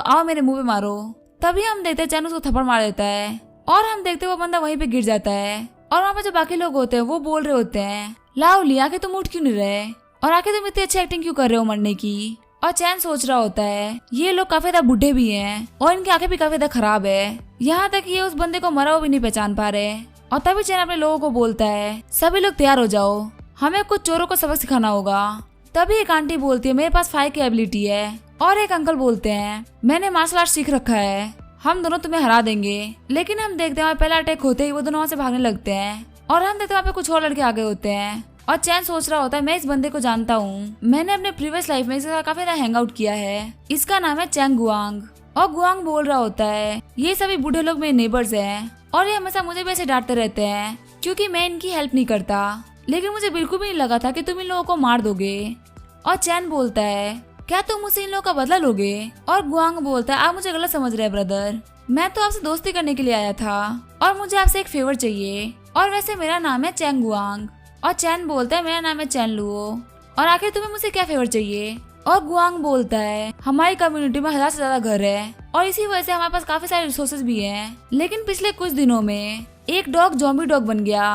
आओ मेरे मुंह पे मारो। तभी हम देखते चैन उसको थप्पड़ मार देता है और हम देखते वो बंदा वहीं पे गिर जाता है। और वहाँ पे जो बाकी लोग होते हैं वो बोल रहे होते हैं लाओली आके तुम उठ क्यों नहीं रहे और आके तुम इतनी अच्छी एक्टिंग क्यों कर रहे हो मरने की। और चैन सोच रहा होता है ये लोग काफी ज्यादा बुढ़े भी हैं और इनकी आंखें भी काफी ज्यादा खराब है, यहाँ तक ये उस बंदे को मरा हुआ भी नहीं पहचान पा रहे। और तभी चैन अपने लोगों को बोलता है सभी लोग तैयार हो जाओ, हमें कुछ चोरों को सबक सिखाना होगा। तभी एक आंटी बोलती है मेरे पास फायर की एबिलिटी है और एक अंकल बोलते हैं मैंने मार्शल आर्ट सीख रखा है, हम दोनों तुम्हें हरा देंगे। लेकिन हम देखते हैं पहला अटैक होते ही वो दोनों वहाँ से भागने लगते हैं और हम देखते हैं वहाँ पे कुछ और लड़के आगे होते हैं। और चैन सोच रहा होता है मैं इस बंदे को जानता हूँ, मैंने अपने प्रीवियस लाइफ में इसके साथ काफी ज्यादा हैंग आउट किया है, इसका नाम है चैंग गुआंग। और गुआंग बोल रहा होता है ये सभी बूढ़े लोग मेरे नेबर्स हैं और ये हमेशा मुझे भी ऐसे डांटते रहते हैं क्योंकि मैं इनकी हेल्प नहीं करता, लेकिन मुझे बिल्कुल भी नहीं लगा था कि तुम इन लोगों को मार दोगे। और चैन बोलता है क्या तुम मुझसे इन लोगों का बदला लोगे। और गुआंग बोलता है आप मुझे गलत समझ रहे हैं ब्रदर, मैं तो आपसे दोस्ती करने के लिए आया था और मुझे आपसे एक फेवर चाहिए और वैसे मेरा नाम है चैंग गुआंग। और चैन बोलता है मेरा नाम है चैन लुओ और आखिर तुम्हें मुझसे क्या फेवर चाहिए। और गुआंग बोलता है हमारी कम्युनिटी में 1000 से ज्यादा घर है और इसी वजह से हमारे पास काफी सारे रिसोर्सेज भी हैं, लेकिन पिछले कुछ दिनों में एक डॉग ज़ॉम्बी डॉग बन गया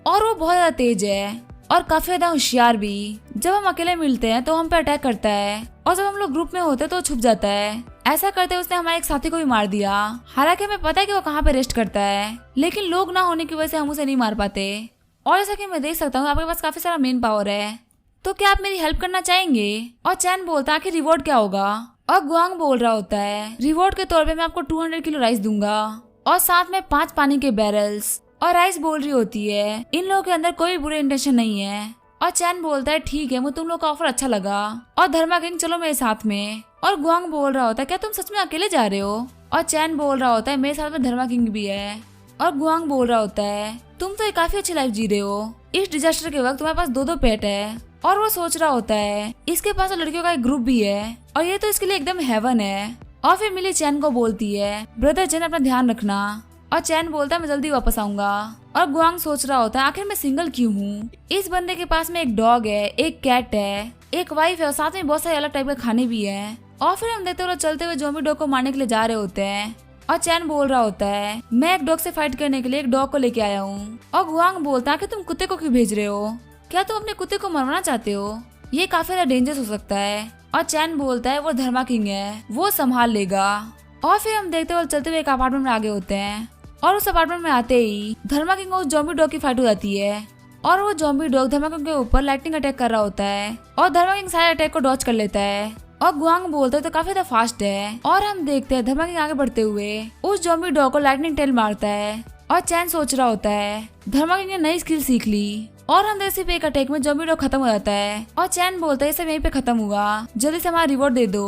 और वो बहुत ज्यादा तेज है और काफी ज्यादा होशियार भी। जब हम अकेले मिलते हैं तो हम पे अटैक करता है और जब हम लोग ग्रुप में होते हैं तो छुप जाता है। ऐसा करते उसने हमारे एक साथी को भी मार दिया, हालांकि हमें पता है कि वो कहाँ पे रेस्ट करता है, लेकिन लोग ना होने की वजह से हम उसे नहीं मार पाते। और जैसा कि मैं देख सकता हूँ आपके पास काफी सारा मेन पावर है, तो क्या आप मेरी हेल्प करना चाहेंगे। और चैन बोलता है आखिर रिवॉर्ड क्या होगा। और गुआंग बोल रहा होता है रिवॉर्ड के तौर पे मैं आपको 200 किलो राइस दूंगा और साथ में 5 पानी के बैरल्स और राइस बोल रही होती है इन लोगों के अंदर कोई बुरे इंटेंशन नहीं है। और चैन बोलता है ठीक है, मुझे तुम लोग का ऑफर अच्छा लगा और धर्मा किंग चलो मेरे साथ में। और गुआंग बोल रहा होता है क्या तुम सच में अकेले जा रहे हो? और चैन बोल रहा होता है मेरे साथ में धर्मा किंग भी है। और गुआंग बोल रहा होता है तुम तो एक काफी अच्छी लाइफ जी रहे हो, इस डिजास्टर के वक्त तुम्हारे पास 2 पेट है। और वो सोच रहा होता है इसके पास तो लड़कियों का एक ग्रुप भी है और ये तो इसके लिए एकदम हेवन है। और फिर मिली चैन को बोलती है ब्रदर चैन अपना ध्यान रखना। और चैन बोलता है मैं जल्दी वापस आऊंगा। और गुआंग सोच रहा होता है आखिर मैं सिंगल क्यों हूँ? इस बंदे के पास में एक डॉग है, एक कैट है, एक वाइफ है और साथ में बहुत सारे अलग टाइप के खाने भी है। और फिर हम देखते हैं चलते हुए ज़ॉम्बी डॉग को मारने के लिए जा रहे होते हैं। और चैन बोल रहा होता है मैं एक डॉग से फाइट करने के लिए एक डॉग को लेके आया हूँ। और गुआंग बोलता है कि तुम कुत्ते को क्यों भेज रहे हो? क्या तुम अपने कुत्ते को मरवाना चाहते हो? ये काफी ज्यादा डेंजरस हो सकता है। और चैन बोलता है वो धर्मा किंग है, वो संभाल लेगा। और फिर हम देखते हुए चलते हुए एक अपार्टमेंट में आगे होते हैं। और उस अपार्टमेंट में आते ही धर्मा किंग और उस ज़ॉम्बी डॉग की फाइट हो जाती है। और वो ज़ॉम्बी डॉग धर्मा किंग के ऊपर लाइटनिंग अटैक कर रहा होता है और धर्मा किंग सारे अटैक को डॉच कर लेता है। और गुआंग बोलते तो काफी ज्यादा फास्ट है। और हम देखते हैं धर्मा किंग आगे बढ़ते हुए उस ज़ॉम्बी डॉग को लाइटनिंग टेल मारता है। और चैन सोच रहा होता है धर्मा किंग ने नई स्किल सीख ली। और हम देखते एक अटैक में ज़ॉम्बी डॉग खत्म हो जाता है। और चैन बोलता है सब यहीं पे खत्म हुआ, जल्दी से हमारा रिवॉर्ड दे दो।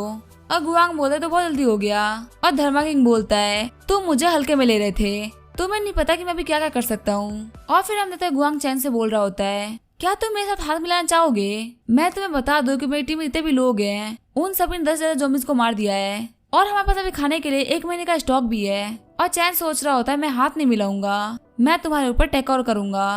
और गुआंग बोलता है तो बहुत जल्दी हो गया। और धर्मा किंग बोलता है तुम मुझे हल्के में ले रहे थे, तुम्हें नहीं पता कि मैं अभी क्या क्या कर सकता हूँ। और फिर हम देखते हैं गुआंग चैन से बोल रहा होता है क्या तुम मेरे साथ हाथ मिलाना चाहोगे? मैं तुम्हें बता दूं कि मेरी टीम में जितने भी लोग हैं उन सभी ने 10 से ज्यादा ज़ॉम्बीज़ को मार दिया है और हमारे पास अभी खाने के लिए 1 महीने का स्टॉक भी है। और चैन सोच रहा होता है मैं हाथ नहीं मिलाऊंगा, मैं तुम्हारे ऊपर टेक ओवर करूंगा।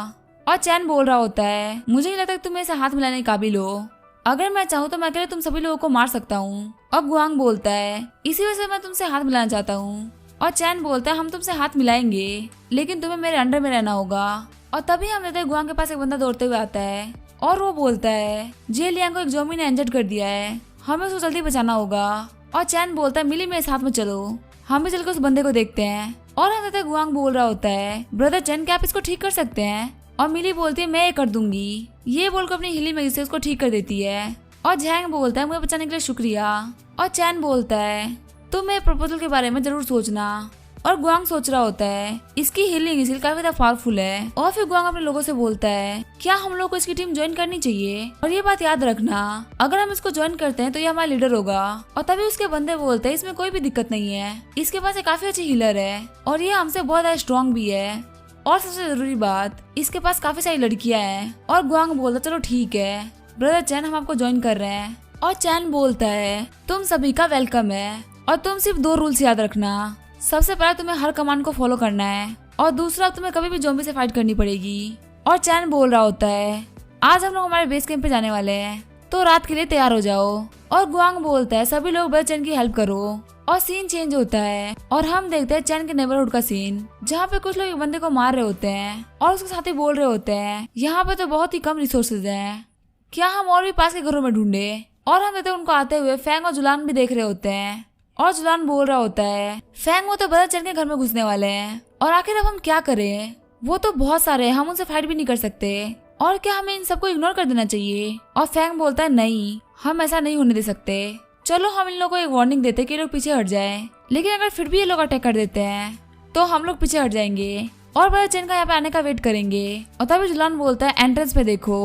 और चैन बोल रहा होता है मुझे नहीं लगता कि तुम मेरे से हाथ मिलाने के काबिल हो, अगर मैं चाहूँ तो मैं अकेले तुम सभी लोगों को मार सकता हूँ। और गुआंग बोलता है इसी वजह से मैं तुमसे हाथ मिलाना चाहता हूँ। और चैन बोलता है हम तुमसे हाथ मिलाएंगे लेकिन तुम्हें मेरे अंडर में रहना होगा। और तभी हम देखते हैं गुआंग के पास एक बंदा दौड़ते हुए आता है और वो बोलता है जे लियांग को एक ज़ॉम्बी ने इंजर्ड कर दिया है, हमें उसको जल्दी बचाना होगा। और चैन बोलता है मिली मेरे साथ में चलो, हम भी चलकर उस बंदे को देखते हैं। और हम देखते हैं गुआंग बोल रहा होता है ब्रदर चैन क्या आप इसको ठीक कर सकते हैं? और मिली बोलती है मैं ये कर दूंगी। ये बोलकर अपनी हिली मैजिक से उसको ठीक कर देती है। और झैंग बोलता है मुझे बचाने के लिए शुक्रिया। और चैन बोलता है तुम मेरे प्रपोजल के बारे में जरूर सोचना। और गुआंग सोच रहा होता है इसकी हीलिंग स्किल काफी ज्यादा पावरफुल है। और फिर गुआंग अपने लोगों से बोलता है क्या हम लोग को इसकी टीम ज्वाइन करनी चाहिए? और ये बात याद रखना अगर हम इसको ज्वाइन करते हैं तो ये हमारा लीडर होगा। और तभी उसके बंदे बोलते हैं इसमें कोई भी दिक्कत नहीं है, इसके पास एक काफी अच्छी हीलर है और ये हमसे बहुत ज्यादा स्ट्रॉन्ग भी है। और सबसे जरूरी बात इसके पास काफी सारी लड़कियां हैं। और गुआंग बोलता चलो ठीक है ब्रदर चैन हम आपको ज्वाइन कर रहे हैं। और चैन बोलता है तुम सभी का वेलकम है और तुम सिर्फ 2 रूल्स याद रखना। सबसे पहला तुम्हें हर कमांड को फॉलो करना है और दूसरा तुम्हें कभी भी ज़ॉम्बी से फाइट करनी पड़ेगी। और चैन बोल रहा होता है आज हम लोग हमारे बेस कैंप पे जाने वाले हैं तो रात के लिए तैयार हो जाओ। और गुआंग बोलता है सभी लोग बस चैन की हेल्प करो। और सीन चेंज होता है और हम देखते हैं चैन के नेबरहुड का सीन जहाँ पे कुछ लोग एक बंदे को मार रहे होते हैं और उसके साथ ही बोल रहे होते हैं यहाँ पे तो बहुत ही कम रिसोर्सेज हैं, क्या हम और भी पास के घरों में ढूंढे? और हम देखते हैं उनको आते हुए फैंग और जुलान भी देख रहे होते हैं। और जुलान बोल रहा होता है फैंग वो तो ब्रदर चैन के घर में घुसने वाले हैं और आखिर अब हम क्या करें? वो तो बहुत सारे हैं, हम उनसे फाइट भी नहीं कर सकते और क्या हमें इन सबको इग्नोर कर देना चाहिए? और फैंग बोलता है नहीं हम ऐसा नहीं होने दे सकते, चलो हम इन लोगों को एक वार्निंग देते कि ये लोग पीछे हट जाएं, लेकिन अगर फिर भी ये लोग अटैक कर देते हैं तो हम लोग पीछे हट जाएंगे और ब्रदर चैन का यहाँ पे आने का वेट करेंगे। और तभी जुलान बोलता है एंट्रेंस पे देखो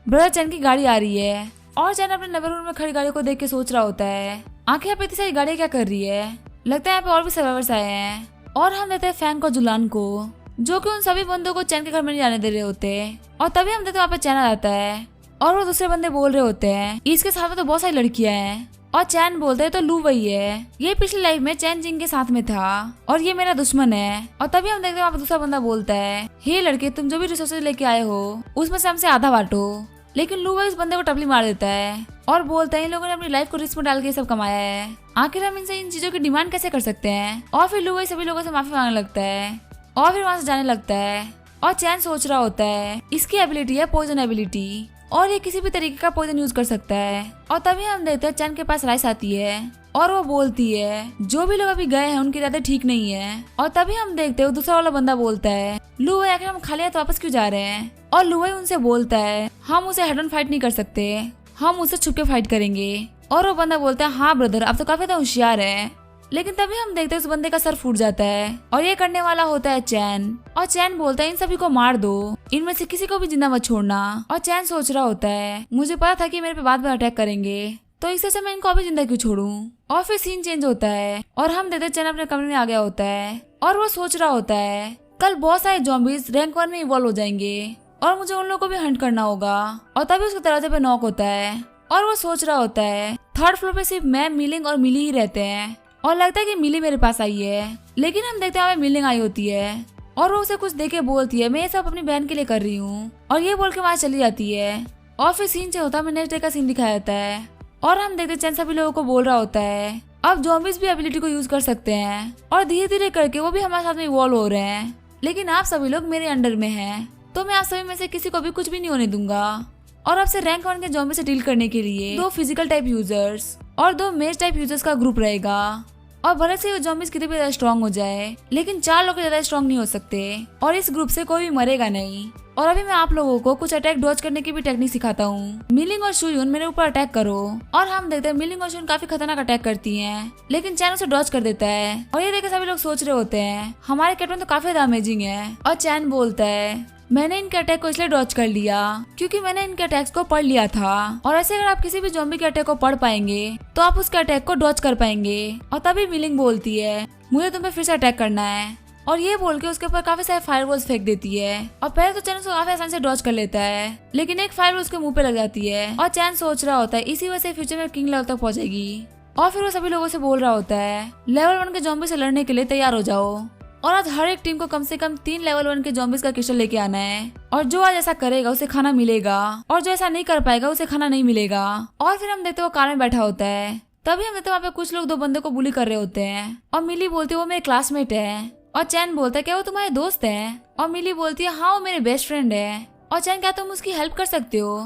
ब्रदर चैन की गाड़ी आ रही है। और चैन अपने नेबरहुड में खड़ी गाड़ी को देख के सोच रहा होता है आखिर यहाँ पे इतनी सारी गाड़ियाँ क्या कर रही है, लगता है यहाँ पे और भी सर्वाइवर्स आए हैं। और हम देते हैं फैंग को जुलान को जो कि उन सभी बंदों को चैन के घर में नहीं जाने दे रहे होते। और तभी हम देखते हैं वहाँ पे चैन आ जाता है और वो दूसरे बंदे बोल रहे होते हैं इसके साथ में तो बहुत सारी लड़कियां हैं। और चैन बोलते हैं तो लू वही है, ये पिछली लाइफ में चैन जिंग के साथ में था और ये मेरा दुश्मन है। और तभी हम देखते हैं वहाँ पे दूसरा बंदा बोलता है हे लड़के तुम जो भी रिसोर्सेज लेके आए हो उसमें से हमसे आधा बांटो। लेकिन लू वही इस बंदे को टपली मार देता है और बोलता है इन लोगों ने अपनी लाइफ को रिस्क में डाल के सब कमाया है, आखिर हम इनसे इन चीजों की डिमांड कैसे कर सकते हैं? और फिर लू वही सभी लोगों से माफी मांगने लगता है और फिर वहाँ से जाने लगता है। और चैन सोच रहा होता है इसकी एबिलिटी है पॉइजन एबिलिटी और ये किसी भी तरीके का पॉइजन यूज कर सकता है। और तभी हम देखते हैं चैन के पास राइस आती है और वो बोलती है जो भी लोग अभी गए हैं उनके इरादे ठीक नहीं है। और तभी हम देखते हैं दूसरा वाला बंदा बोलता है लू वही आखिर हम खाली हाथ वापस क्यों जा रहे हैं? और लू वही उनसे बोलता है हम उसे हेड ऑन फाइट नहीं कर सकते, हम उससे छुप के फाइट करेंगे। और वो बंदा बोलता है हाँ ब्रदर आप तो काफी होशियार है। लेकिन तभी हम देखते हैं उस बंदे का सर फूट जाता है और ये करने वाला होता है चैन। और चैन बोलता है इन सभी को मार दो, इनमें से किसी को भी जिंदा मत छोड़ना। और चैन सोच रहा होता है मुझे पता था कि मेरे पे बाद में अटैक करेंगे, तो इससे मैं इनको अभी जिंदा क्यों छोड़ूं। और फिर सीन चेंज होता है और हम देखते चैन अपने कमरे में आ गया होता है और वो सोच रहा होता है कल बहुत सारे ज़ॉम्बीज रैंक 1 में इवॉल्व हो जाएंगे और मुझे उन लोगों को भी हंट करना होगा। और तभी उसके दरवाजे पे नॉक होता है और वो सोच रहा होता है 3rd फ्लोर पे सिर्फ मैं, मिलिंग और मिली ही रहते हैं और लगता है कि मिली मेरे पास आई है। लेकिन हम देखते हैं मिलिंग आई होती है और वो उसे कुछ देके बोलती है मैं ये सब अपनी बहन के लिए कर रही हूँ, और ये बोल के वहाँ चली जाती है। और फिर सीन से होता है नेक्स्ट डे का सीन दिखाया जाता है और हम देखते चैन सभी लोगों को बोल रहा होता है अब ज़ॉम्बीज भी एबिलिटी को यूज कर सकते हैं और धीरे धीरे करके वो भी हमारे साथ में इवॉल्व हो रहे हैं, लेकिन आप सभी लोग मेरे अंडर में हैं, तो मैं आप सभी में से किसी को भी कुछ भी नहीं होने दूंगा। और अब से रैंक 1 के ज़ॉम्बी से डील करने के लिए 2 फिजिकल टाइप यूजर्स और 2 मेज टाइप यूजर्स का ग्रुप रहेगा। और भले से ज़ॉम्बीज कितने भी ज्यादा स्ट्रॉन्ग हो जाए, लेकिन 4 लोग ज्यादा स्ट्रॉन्ग नहीं हो सकते और इस ग्रुप से कोई भी मरेगा नहीं। और अभी मैं आप लोगों को कुछ अटैक डॉज करने की भी टेक्निक सिखाता हूँ। मिलिंग और शुयून मेरे ऊपर अटैक करो, और हम देखते हैं मिलिंग और शुयून काफी खतरनाक अटैक करती हैं, लेकिन चैन उसे डॉज कर देता है। और ये देख सभी लोग सोच रहे होते हैं हमारे कैटमैन तो काफी ज्यादा अमेजिंग है। और चैन बोलता है मैंने इनके अटैक को इसलिए डॉज कर लिया क्योंकि मैंने इनके अटैक्स को पढ़ लिया था, और ऐसे अगर आप किसी भी ज़ॉम्बी के अटैक को पढ़ पाएंगे तो आप उसके अटैक को डॉज कर पाएंगे। और तभी मिलिंग बोलती है मुझे तुम पे फिर से अटैक करना है, और ये बोल के उसके ऊपर काफी सारे फायरवॉल्स फेंक देती है। और पहले तो चैन उसको काफी आसानी से डॉज कर लेता है, लेकिन एक फायरवॉल उसके मुंह पे लग जाती है और चैन सोच रहा होता है इसी वजह से फ्यूचर में किंग लेवल तक पहुंचेगी। और फिर वो सभी लोगों से बोल रहा होता है लेवल 1 के ज़ॉम्बी से लड़ने के लिए तैयार हो जाओ, और आज हर एक टीम को कम से कम 3 लेवल 1 के ज़ॉम्बीज का क्रिस्टल लेके आना है, और जो आज ऐसा करेगा उसे खाना मिलेगा और जो ऐसा नहीं कर पाएगा उसे खाना नहीं मिलेगा। और फिर हम देखते वो कार में बैठा होता है, तभी हम देखते वहाँ पे कुछ लोग 2 बंदे को बुली कर रहे होते हैं, और मिली बोलती है वो मेरे क्लासमेट है। और चैन बोलता है क्या वो तुम्हारे दोस्त है? और मिली बोलती है हाँ वो मेरे बेस्ट फ्रेंड है। और चैन क्या तुम उसकी हेल्प कर सकते हो?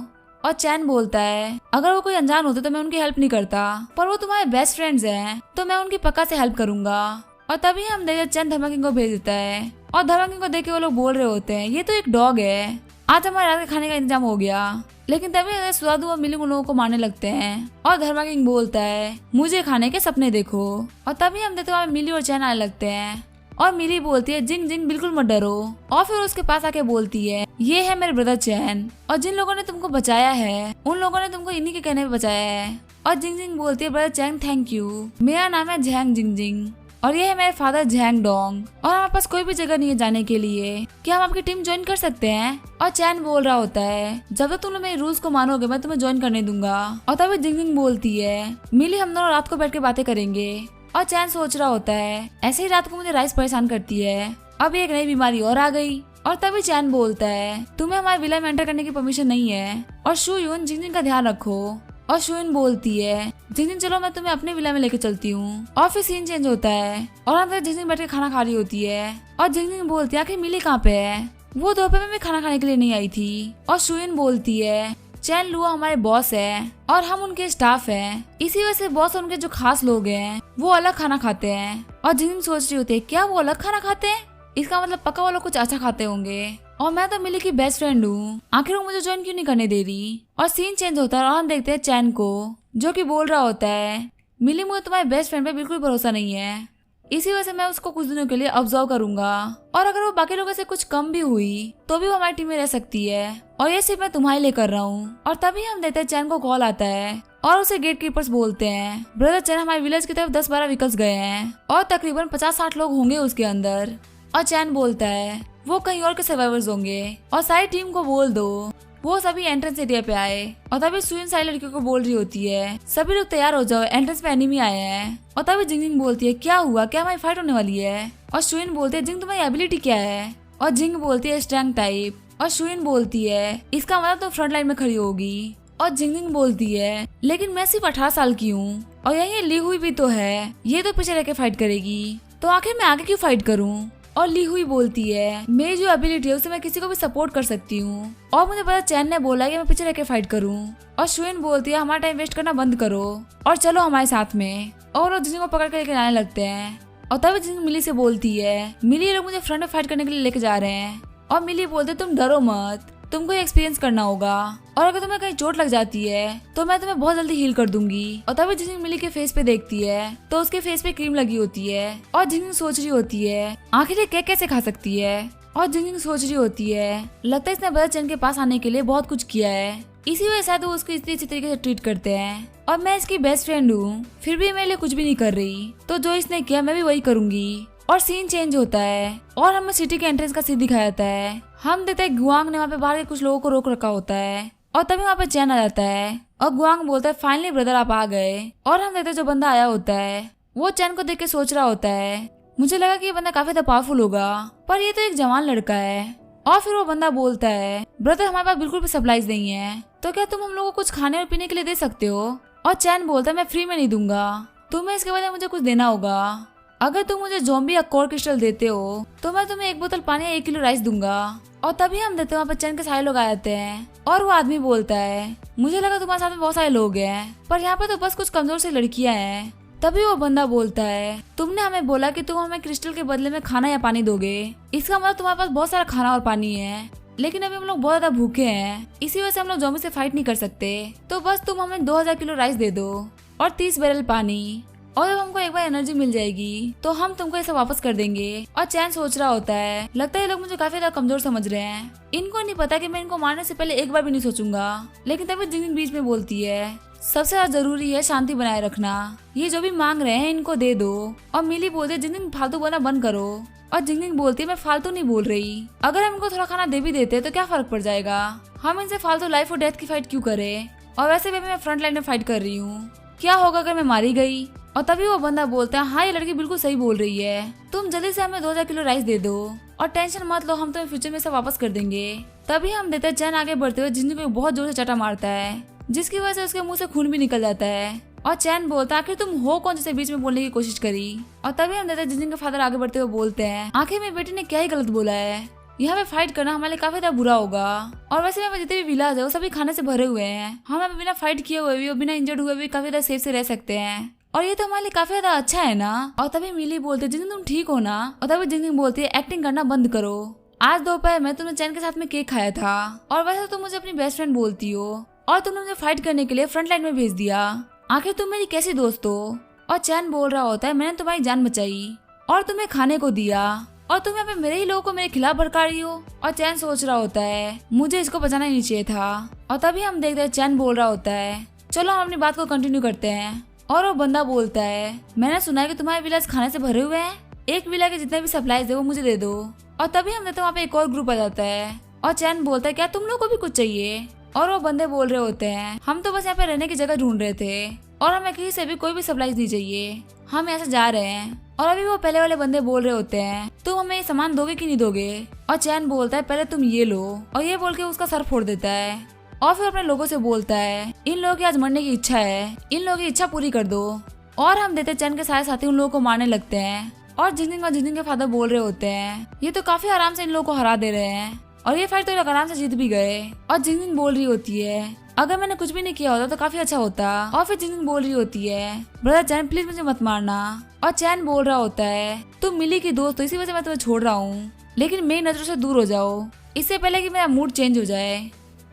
और चैन बोलता है अगर वो कोई अनजान होते तो मैं उनकी हेल्प नहीं करता, पर वो तुम्हारे बेस्ट फ्रेंड्स हैं तो मैं उनकी पक्का से हेल्प करूंगा। और तभी हम देखते चैन धर्मा किंग को भेज देता है, और धर्मा किंग को देख के वो लोग बोल रहे होते हैं ये तो एक डॉग है, आज हमारे रात के खाने का इंतजाम हो गया। लेकिन तभी सुदादू और मिलिंग उन लोगों को मारने लगते हैं, और धर्मा किंग बोलता है मुझे खाने के सपने देखो। और तभी हम देखते वहाँ मिली और चैन आने लगते हैं, और मिली बोलती है जिंग जिंग बिल्कुल मत डरो। और फिर उसके पास आके बोलती है ये है मेरे ब्रदर चैन, और जिन लोगों ने तुमको बचाया है उन लोगों ने तुमको इन्हीं के कहने पे बचाया है। और जिंग जिंग बोलती है ब्रदर चैन थैंक यू, मेरा नाम है झैंग जिंग जिंग और ये है मेरे फादर झैंग डोंग, और हमारे पास कोई भी जगह नहीं है जाने के लिए, क्या हम आपकी टीम ज्वाइन कर सकते हैं? और चैन बोल रहा होता है जब तक तुम लोग मेरे रूल्स को मानोगे मैं तुम्हें ज्वाइन करने दूंगा। और तभी जिंग जिंग बोलती है मिली हम दोनों रात को बैठ के बातें करेंगे। और चैन सोच रहा होता है ऐसे ही रात को मुझे राइस परेशान करती है, अब एक नई बीमारी और आ गई। और तभी चैन बोलता है तुम्हें हमारे विला में एंटर करने की परमिशन नहीं है, और शुयून जिंग जिंग का ध्यान रखो। और शुयून बोलती है जिंग जिंग चलो मैं तुम्हें अपने विला में लेके चलती हूँ। और फिर सीन चेंज होता है और हम जिंग जिंग बैठ के खाना खा रही होती है, और जिंग जिंग बोलती है आखिर मिली कहाँ पे है? वो दोपहर में भी खाना खाने के लिए नहीं आई थी। और शुयून बोलती है चैन लुआ हमारे बॉस है और हम उनके स्टाफ हैं, इसी वजह से बॉस और उनके जो खास लोग हैं वो अलग खाना खाते हैं। और जिंग जिंग सोच रही होती है क्या वो अलग खाना खाते हैं, इसका मतलब पक्का वो लोग कुछ अच्छा खाते होंगे, और मैं तो मिली की बेस्ट फ्रेंड हूँ, आखिर वो मुझे ज्वाइन क्यों नहीं करने दे रही। और सीन चेंज होता है और हम देखते हैं चैन को जो कि बोल रहा होता है मिली मुझे तुम्हारे बेस्ट फ्रेंड पे बिल्कुल भरोसा नहीं है, इसी वजह से मैं उसको कुछ दिनों के लिए ऑब्जर्व करूंगा, और अगर वो बाकी लोगों से कुछ कम भी हुई तो भी वो हमारी टीम में रह सकती है, और ये सिर्फ मैं तुम्हारे लिए कर रहा हूँ। और तभी हम देखते हैं चैन को कॉल आता है और उसे गेट कीपर्स बोलते हैं ब्रदर चैन हमारे विलेज की तरफ 10-12 व्हीकल्स गए हैं और तकरीबन 50-60 लोग होंगे उसके अंदर। और चैन बोलता है वो कहीं और के सर्वाइवर्स होंगे और सारी टीम को बोल दो वो सभी एंट्रेंस एरिया पे आए। और तभी सुइन सारी लड़कियों को बोल रही होती है सभी लोग तैयार हो जाओ एंट्रेंस पे एनिमी आए हैं। और तभी जिंग जिंग बोलती है क्या हुआ, क्या हमारी फाइट होने वाली है? और शुइन बोलती है जिंग तुम्हारी एबिलिटी क्या है? और जिंग बोलती है स्ट्रेंथ टाइप। और शुइन बोलती है इसका मतलब तुम फ्रंट लाइन में खड़ी होगी। और जिंग जिंग बोलती है लेकिन मैं सिर्फ 18 साल की हूँ और यही ली हुई भी तो है, ये तो पीछे रह के फाइट करेगी, तो आखिर मैं आगे क्यों फाइट करूँ? और ली हुई बोलती है मेरी जो एबिलिटी है उससे मैं किसी को भी सपोर्ट कर सकती हूँ और मुझे पता चैन ने बोला कि मैं पीछे रह के फाइट करूँ। और शुइन बोलती है हमारा टाइम वेस्ट करना बंद करो और चलो हमारे साथ में। और वो जिंग को पकड़ के लेके आने लगते हैं। और तभी जिंग मिली से बोलती है मिली ये लोग मुझे फ्रंट में फाइट करने के लिए लेके जा रहे हैं। और मिली बोलते तुम डरो मत, तुमको एक्सपीरियंस करना होगा, और अगर तुम्हें कहीं चोट लग जाती है तो मैं तुम्हें बहुत जल्दी हील कर दूंगी। और तभी जिंजिंग मिली के फेस पे देखती है तो उसके फेस पे क्रीम लगी होती है, और जिंजिंग सोच रही होती है आखिर ये केक कैसे खा सकती है। और जिंजिंग सोच रही होती है लगता है इसने ब्रदर चैन के पास आने के लिए बहुत कुछ किया है, इसी वजह से वो उसको इतनी अच्छी तरीके से ट्रीट करते हैं। और मैं इसकी बेस्ट फ्रेंड हूँ, फिर भी मेरे लिए कुछ भी नहीं कर रही, तो जो इसने किया मैं भी वही करूंगी। और सीन चेंज होता है और हमें सिटी के एंट्रेंस का सीन दिखाया जाता है। हम देखते हैं गुआंग ने वहाँ पे बाहर के कुछ लोगों को रोक रखा होता है, और तभी वहाँ पे चैन आ जाता है और गुआंग बोलता है फाइनली ब्रदर आप आ गए। और हम देखते हैं जो बंदा आया होता है वो चैन को देख के सोच रहा होता है मुझे लगा कि ये बंदा काफी ज्यादा पावरफुल होगा, पर ये तो एक जवान लड़का है। और फिर वो बंदा बोलता है ब्रदर हमारे पास बिल्कुल भी सप्लाईज नहीं है, तो क्या तुम हम लोगों को कुछ खाने और पीने के लिए दे सकते हो। और चैन बोलता है मैं फ्री में नहीं दूंगा, तुम्हें इसके बदले मुझे कुछ देना होगा। अगर तुम मुझे ज़ॉम्बी या कोर क्रिस्टल देते हो तो मैं तुम्हें 1 बोतल पानी या 1 किलो राइस दूंगा। और तभी हम देते हैं वहाँ पर चैन के सारे लोग आ जाते हैं, और वो आदमी बोलता है मुझे लगा तुम्हारे साथ में बहुत सारे लोग हैं, पर यहाँ पे तो बस कुछ कमजोर सी लड़कियां हैं। तभी वो बंदा बोलता है तुमने हमें बोला कि तुम हमें क्रिस्टल के बदले में खाना या पानी दोगे, इसका मतलब तुम्हारे पास बहुत सारा खाना और पानी है, लेकिन अभी हम लोग बहुत ज्यादा भूखे हैं, इसी वजह से हम लोग ज़ॉम्बी से फाइट नहीं कर सकते, तो बस तुम हमें 2000 किलो राइस दे दो और 30 बैरल पानी, और जब हमको एक बार एनर्जी मिल जाएगी तो हम तुमको ये सब वापस कर देंगे। और चैन सोच रहा होता है लगता है ये लोग मुझे काफी ज्यादा कमजोर समझ रहे हैं, इनको नहीं पता कि मैं इनको मारने से पहले एक बार भी नहीं सोचूंगा। लेकिन तभी जिंजिंग बीच में बोलती है सबसे ज्यादा जरूरी है शांति बनाए रखना, ये जो भी मांग रहे हैं इनको दे दो। और मिली बोलती है जिंजिंग फालतू बोलना बंद करो, और जिंजिंग बोलती है मैं फालतू नहीं बोल रही, अगर हम इनको थोड़ा खाना दे भी देते तो क्या फर्क पड़ जाएगा, हम इनसे फालतू लाइफ और डेथ की फाइट क्यों करें, और वैसे भी मैं फ्रंट लाइन में फाइट कर रही हूँ, क्या होगा अगर मैं मारी गई। और तभी वो बंदा बोलता है हाँ ये लड़की बिल्कुल सही बोल रही है, तुम जल्दी से हमें 2000 किलो राइस दे दो और टेंशन मत लो, हम तुम्हें फ्यूचर में सब वापस कर देंगे। तभी हम देते हैं चैन आगे बढ़ते हुए जिंजिंग को बहुत जोर से चटा मारता है, जिसकी वजह से उसके मुंह से खून भी निकल जाता है। और चैन बोलता है आखिर तुम हो कौन जिसे बीच में बोलने की कोशिश करी। और तभी हम देते हैं जिंजिंग के फादर आगे बढ़ते हुए बोलते हैं आखिर मेरी बेटी ने क्या ही गलत बोला है, यहाँ पे फाइट करना हमारे लिए काफी ज्यादा बुरा होगा, और वैसे यहाँ पे जितने भी विलाज है वो सभी खाने से भरे हुए हैं, हम यहाँ पे बिना फाइट किए हुए भी और बिना इंजर्ड हुए भी काफी ज्यादा सेफ से रह सकते हैं, और ये तो हमारे लिए काफी ज्यादा अच्छा है ना। और तभी मिली बोलते जिंजिंग तुम ठीक हो ना। और तभी जिंजिंग बोलती है एक्टिंग करना बंद करो, आज दोपहर में तुमने चैन के साथ में केक खाया था, और वैसे तुम मुझे अपनी बेस्ट फ्रेंड बोलती हो, और तुमने मुझे फाइट करने के लिए फ्रंट लाइन में भेज दिया, आखिर तुम मेरी कैसी दोस्त हो। और चैन बोल रहा होता है मैंने तुम्हारी जान बचाई और तुम्हें खाने को दिया, और तुम यहाँ पे मेरे ही लोगों को मेरे खिलाफ भड़का रही हो। और चैन सोच रहा होता है मुझे इसको बचाना ही नहीं चाहिए था। और तभी हम देखते हैं चैन बोल रहा होता है चलो हम अपनी बात को कंटिन्यू करते हैं। और वो बंदा बोलता है मैंने सुना है कि तुम्हारे विलेज खाने से भरे हुए हैं, एक विला के जितने भी सप्लाईज है वो मुझे दे दो। और तभी हम देखते हैं वहाँ पे एक और ग्रुप आ जाता है, और चैन बोलता है क्या तुम लोग को भी कुछ चाहिए। और वो बंदे बोल रहे होते हैं हम तो बस यहाँ पे रहने की जगह ढूंढ रहे थे, और हमें कहीं से भी कोई भी सप्लाईज नहीं चाहिए, हम यहाँ से जा रहे हैं। और अभी वो पहले वाले बंदे बोल रहे होते हैं तुम हमें ये सामान दोगे कि नहीं दोगे। और चैन बोलता है पहले तुम ये लो, और ये बोल के उसका सर फोड़ देता है, और फिर अपने लोगों से बोलता है इन लोगों की आज मरने की इच्छा है, इन लोगों की इच्छा पूरी कर दो। और हम देते चैन के सारे साथी उन लोगों को मारने लगते हैं, और जिंजिंग के फादर बोल रहे होते हैं ये तो काफी आराम से इन लोगों को हरा दे रहे हैं, और ये फाइट तो लोग आराम से जीत भी गए। और जिंजिंग बोल रही होती है अगर मैंने कुछ भी नहीं किया होता तो काफी अच्छा होता। और फिर जिंजिंग बोल रही होती है ब्रदर चैन प्लीज मुझे मत मारना। और चैन बोल रहा होता है तुम मिली की दोस्त हो इसी वजह से मैं तुम्हें छोड़ रहा हूँ, लेकिन मेरी नजरों से दूर हो जाओ इससे पहले कि मेरा मूड चेंज हो जाए।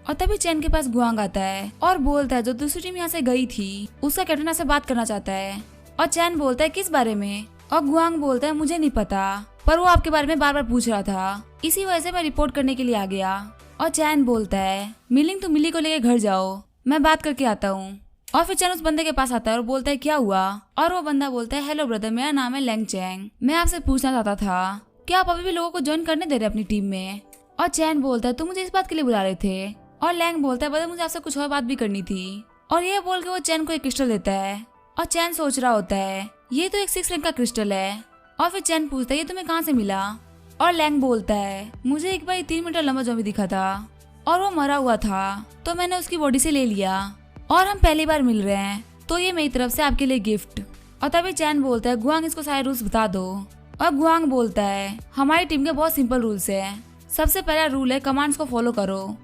और तभी चैन के पास गुआंग आता है और बोलता है जो दूसरी टीम यहाँ से गई थी उसका कैप्टन से बात करना चाहता है। और चैन बोलता है किस बारे में। और गुआंग बोलता है मुझे नहीं पता, पर वो आपके बारे में बार बार पूछ रहा था, इसी वजह से मैं रिपोर्ट करने के लिए आ गया। और चैन बोलता है मिलिंग तुम मिली को लेके घर जाओ, मैं बात करके आता हूँ। और फिर चैन उस बंदे के पास आता है और बोलता है क्या हुआ। और वो बंदा बोलता है हेलो ब्रदर मेरा नाम है लैंग चैंग, मैं आपसे पूछना चाहता था क्या आप अभी भी लोगों को ज्वाइन करने दे रहे अपनी टीम में। और चैन बोलता है तुम मुझे इस बात के लिए बुला रहे थे। और लैंग बोलता है ब्रदर मुझे आपसे कुछ और बात भी करनी थी। और ये बोल के वो चैन को एक क्रिस्टल देता है, और चैन सोच रहा होता है ये तो एक 6 रैंक का क्रिस्टल है। और फिर चैन पूछता है ये तुम्हें कहाँ से मिला। और लैंग बोलता है मुझे एक बार 3 मीटर लंबा ज़ॉम्बी दिखा था और वो मरा हुआ था, तो मैंने उसकी बॉडी से ले लिया, और हम पहली बार मिल रहे हैं तो ये मेरी तरफ से आपके लिए गिफ्ट। और तभी चैन बोलता है गुआंग इसको सारे रूल्स बता दो। और गुआंग बोलता है हमारी टीम के बहुत सिंपल रूल्स है, सबसे पहला रूल है कमांड्स को फॉलो करो,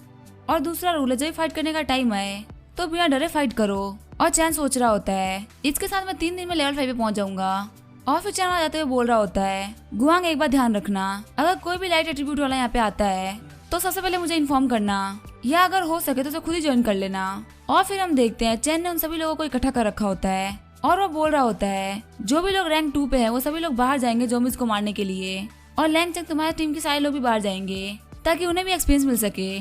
और दूसरा रूल है जब फाइट करने का टाइम आए तो बिना डरे फाइट करो। और चैन सोच रहा होता है इसके साथ मैं 3 दिन में लेवल 5 पे पहुंच जाऊंगा। और फिर चैन वहां जाते हुए बोल रहा होता है गुआंग एक बार ध्यान रखना, अगर कोई भी लाइट एट्रीब्यूट वाला यहाँ पे आता है तो सबसे पहले मुझे इन्फॉर्म करना, या अगर हो सके तो उसे खुद ही ज्वाइन कर लेना। और फिर हम देखते हैं चैन ने उन सभी लोगों को इकट्ठा कर रखा होता है और वो बोल रहा होता है जो भी लोग रैंक 2 पे है वो सभी लोग बाहर जाएंगे ज़ॉम्बीज को मारने के लिए, और लैंग चंग तुम्हारी टीम के सारे लोग भी बाहर जाएंगे ताकि उन्हें भी एक्सपीरियंस मिल सके।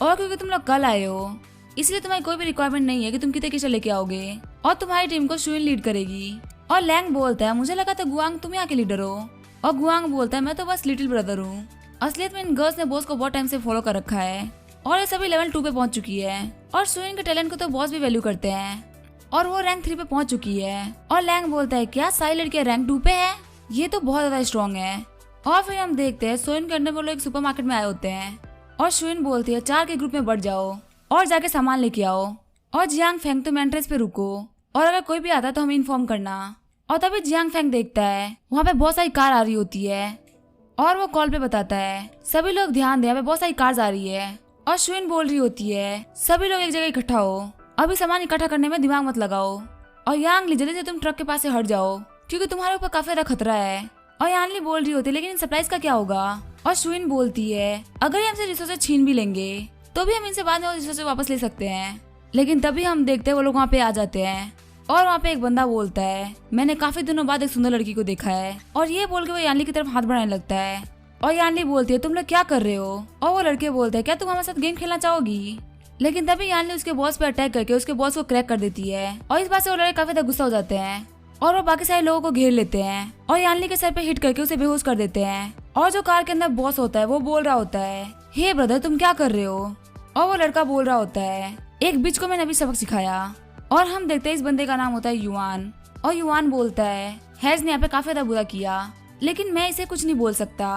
और क्योंकि तुम लोग कल आए हो इसलिए तुम्हारी कोई भी रिक्वायरमेंट नहीं है कि तुम कितने किस्सा लेके आओगे, और तुम्हारी टीम को शुइन लीड करेगी। और लैंग बोलता है मुझे लगा था गुआंग तुम यहाँ के लीडर हो, और गुआंग बोलता है मैं तो बस लिटिल ब्रदर हूँ। असलियत में इन गर्ल्स ने बॉस को बहुत टाइम से फॉलो कर रखा है और ये सभी लेवल 2 पे पहुंच चुकी है, और शुइन के टैलेंट को तो बॉस भी वैल्यू करते हैं, और वो रैंक 3 पे पहुंच चुकी है। और लैंग बोलता है क्या सारी लड़कियां रैंक 2 पे है, ये तो बहुत ज्यादा स्ट्रॉन्ग है। और फिर हम देखते हैं शुइन के अंदर वो लोग एक सुपरमार्केट में आए होते हैं, और शुइन बोलती है 4 के ग्रुप में बढ़ जाओ और जाके सामान लेके आओ, और जियांग फेंग तुम एंट्रेंस पे रुको, और अगर कोई भी आता है तो हमें इन्फॉर्म करना। और तभी जियांग फेंग देखता है वहाँ पे बहुत सारी कार आ रही होती है, और वो कॉल पे बताता है सभी लोग ध्यान दें, यहाँ पे बहुत सारी कार्स आ रही है। और शुइन बोल रही होती है सभी लोग एक जगह इकट्ठा हो, अभी सामान इकट्ठा करने में दिमाग मत लगाओ, और यांग ली जल्दी से तुम ट्रक के पास से हट जाओ क्योंकि तुम्हारे ऊपर काफी ज्यादा खतरा है। और यांगली बोल रही होती है लेकिन इन सप्लाईज का क्या होगा। और शुइन बोलती है अगर ये हमसे रिसोर्सेज छीन भी लेंगे तो भी हम इनसे बाद में वो रिसोर्सेज वापस ले सकते हैं। लेकिन तभी हम देखते हैं वो लोग वहाँ पे आ जाते हैं, और वहाँ पे एक बंदा बोलता है मैंने काफी दिनों बाद एक सुंदर लड़की को देखा है, और ये बोल के वो यानली की तरफ हाथ बढ़ाने लगता है। और यानली बोलती है तुम लोग क्या कर रहे हो, और वो लड़के बोलते हैं क्या तुम हमारे साथ गेम खेलना चाहोगी। लेकिन तभी यानली उसके बॉस पे अटैक करके उसके बॉस को क्रैक कर देती है, और इस बात से वो लड़के काफी ज्यादा गुस्सा हो जाते हैं, और वो बाकी सारे लोगों को घेर लेते हैं और यानली के सर पे हिट करके उसे बेहोश कर देते हैं। और जो कार के अंदर बॉस होता है वो बोल रहा होता है हे ब्रदर तुम क्या कर रहे हो, और वो लड़का बोल रहा होता है एक बिच को मैंने अभी सबक सिखाया। और हम देखते हैं इस बंदे का नाम होता है युआन, और युआन बोलता है हैज ने यहाँ पे काफी ज्यादा बुरा किया लेकिन मैं इसे कुछ नहीं बोल सकता।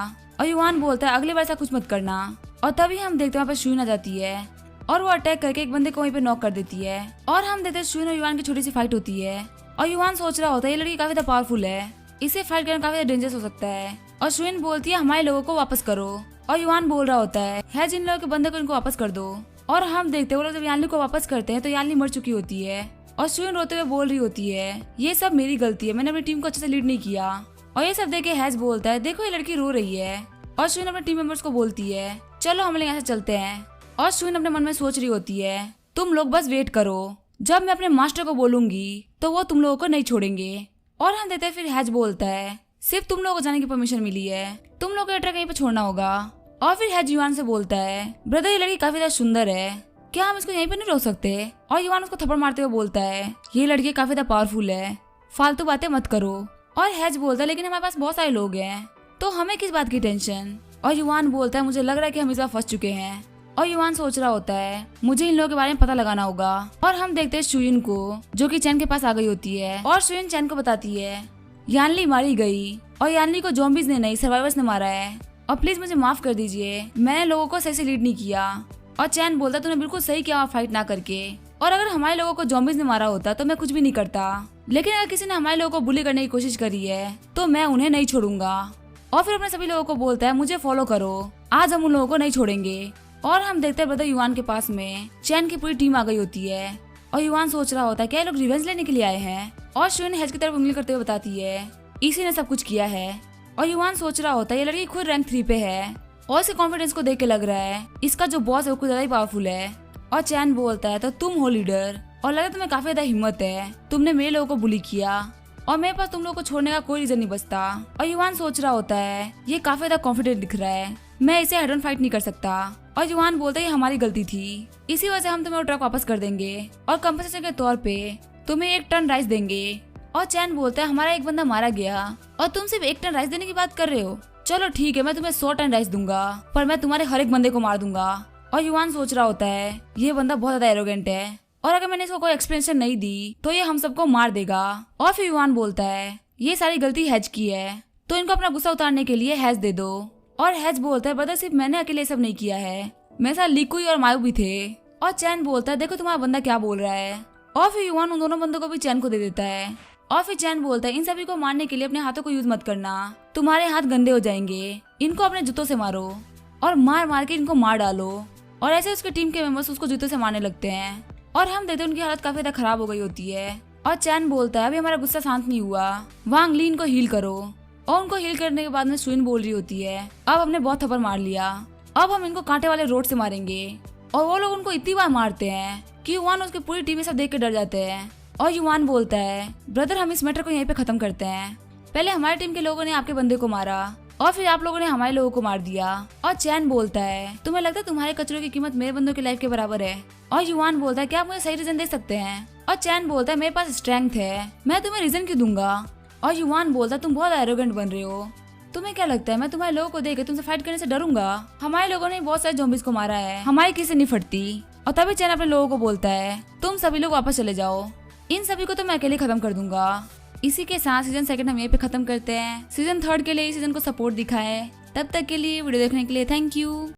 और युआन बोलता है अगली बार ऐसा कुछ मत करना। और तभी हम देखते हैं वहाँ पे शुइन आ जाती है और वो अटैक करके एक बंदे को वहीं पे नॉक कर देती है, और हम देखते हैं शुइन और युआन की छोटी सी फाइट होती है। और युआन सोच रहा होता है ये लड़की काफी ज्यादा पावरफुल है, इसे फाइट करना काफी डेंजरस हो सकता है। और शुइन बोलती है हमारे लोगों को वापस करो, और युआन बोल रहा होता है जिन लोगों के बंदे को इनको वापस कर दो। और हम देखते हैं वो लोग जब यानली को वापस करते हैं तो यानली मर चुकी होती है, और शुइन रोते हुए बोल रही होती है ये सब मेरी गलती है, मैंने अपनी टीम को अच्छे से लीड नहीं किया। और ये सब देख के हैज बोलता है देखो ये लड़की रो रही है, और शुइन अपने टीम मेंबर्स को बोलती है चलो हम लोग यहाँ से चलते हैं। और शुइन अपने मन में सोच रही होती है तुम लोग बस वेट करो, जब मैं अपने मास्टर को बोलूंगी तो वो तुम लोगों को नहीं छोड़ेंगे। और हम देते हैं फिर हैज बोलता है सिर्फ तुम लोगों को जाने की परमिशन मिली है, तुम लोग को ट्रक कहीं पे छोड़ना होगा। और फिर हैज युआन से बोलता है ब्रदर ये लड़की काफी ज्यादा सुंदर है, क्या हम इसको यहीं पे नहीं रोक सकते। और युआन उसको थप्पड़ मारते हुए बोलता है ये लड़की काफी ज्यादा पावरफुल है, फालतू बातें मत करो। और हैज बोलता है लेकिन हमारे पास बहुत सारे लोग हैं तो हमें किस बात की टेंशन। और युआन बोलता है मुझे लग रहा है कि हम इस बार फंस चुके हैं। और युआन सोच रहा होता है मुझे इन लोगों के बारे में पता लगाना होगा। और हम देखते हैं शुइन को जो कि चैन के पास आ गई होती है, और शुइन चैन को बताती है यानली मारी गई और यानली को ज़ॉम्बीज ने नहीं सर्वाइवर्स ने मारा है, और प्लीज मुझे माफ कर दीजिए मैंने लोगों को सही से लीड नहीं किया। और चैन बोलता तूने बिल्कुल सही किया फाइट ना करके, और अगर हमारे लोगों को ज़ॉम्बीज ने मारा होता तो मैं कुछ भी नहीं करता, लेकिन अगर किसी ने हमारे लोगों को बुली करने की कोशिश करी है तो मैं उन्हें नहीं छोड़ूंगा। और फिर अपने सभी लोगों को बोलता है मुझे फॉलो करो, आज हम उन लोगों को नहीं छोड़ेंगे। और हम देखते हैं ब्रदर युआन के पास में चैन की पूरी टीम आ गई होती है, और युआन सोच रहा होता है क्या ये लोग रिवेंज लेने के लिए आए हैं। और शुइन हैज की तरफ उंगली करते हुए बताती है इसी ने सब कुछ किया है। और युआन सोच रहा होता है ये लड़की खुद रैंक 3 पे है, और इसके कॉन्फिडेंस को देख के लग रहा है इसका जो बॉस है वो कुछ ज्यादा ही पावरफुल है। और चैन बोलता है तो तुम हो लीडर, और लगा तुम्हें काफी ज्यादा हिम्मत है, तुमने मेरे लोगों को बुली किया और मेरे पास तुम लोगों को छोड़ने का कोई रीजन नहीं बचता। और युआन सोच रहा होता है ये काफी ज्यादा कॉन्फिडेंट दिख रहा है, मैं इसे हेड ऑन फाइट नहीं कर सकता। और युआन बोलता है ये हमारी गलती थी, इसी वजह से हम तुम्हें वो ट्रक वापस कर देंगे और कंपनसेशन के तौर पे तुम्हें 1 टन राइस देंगे। और चैन बोलता है हमारा एक बंदा मारा गया और तुम सिर्फ 1 टन राइस देने की बात कर रहे हो, चलो ठीक है मैं तुम्हें 100 टन राइस दूंगा पर मैं तुम्हारे हर एक बंदे को मार दूंगा। और युआन सोच रहा होता है ये बंदा बहुत ज्यादा एरोगेंट है, और अगर मैंने इसको कोई एक्सप्लेनेशन नहीं दी तो ये हम सबको मार देगा। और फिर युआन बोलता है ये सारी गलती हैज की है तो इनको अपना गुस्सा उतारने के लिए हैज दे दो। और हैज बोलता है ब्रदर सिर्फ मैंने अकेले सब नहीं किया है, मेरे साथ लिकुई और मायू भी थे। और चैन बोलता है देखो तुम्हारा बंदा क्या बोल रहा है। और फिर युआन उन दोनों बंदों को भी चैन को दे देता है। और फिर चैन बोलता है इन सभी को मारने के लिए अपने हाथों को यूज मत करना, तुम्हारे हाथ गंदे हो जाएंगे, इनको अपने जूतों से मारो और मार मार के इनको मार डालो। और ऐसे उसके टीम के मेंबर्स उसको जूतों से मारने लगते हैं, और हम देखते हैं उनकी हालत काफी ज्यादा खराब हो गई होती है। और चैन बोलता है अभी हमारा गुस्सा शांत नहीं हुआ, वांग लीन को हील करो। और उनको हील करने के बाद में शुइन बोल रही होती है अब हमने बहुत थप्पड़ मार लिया। अब हम इनको कांटे वाले रोड से मारेंगे। और वो लोग उनको इतनी बार मारते हैं कि युवान उसकी पूरी टीम सब देख के डर जाते हैं। और युवान बोलता है, ब्रदर हम इस मैटर को यहीं पे खत्म करते हैं। पहले हमारी टीम के लोगों ने आपके बंदे को मारा और फिर आप लोगों ने हमारे लोगों को मार दिया। और चैन बोलता है, तुम्हें लगता है तुम्हारे कचरों की कीमत मेरे बंदों की लाइफ के बराबर है? और युवान बोलता है, क्या आप मुझे सही रीजन दे सकते हैं? और चैन बोलता है, मेरे पास स्ट्रेंथ है, मैं तुम्हें रीजन क्यों दूंगा? और युवान बोलता है, तुम बहुत एरोगेंट बन रहे हो। तुम्हें क्या लगता है मैं तुम्हारे लोगों को देख के तुमसे फाइट करने से डरूंगा? हमारे लोगों ने बहुत सारे ज़ॉम्बीज़ को मारा है, हमारी किसी नहीं फटती। और तभी चैन अपने लोगों को बोलता है, तुम सभी लोग वापस चले जाओ, इन सभी को तो मैं अकेले खत्म कर दूंगा। इसी के साथ सीजन 2 हम यहीं पे खत्म करते हैं। सीजन 3 के लिए सीजन को सपोर्ट दिखाएं। तब तक के लिए वीडियो देखने के लिए थैंक यू।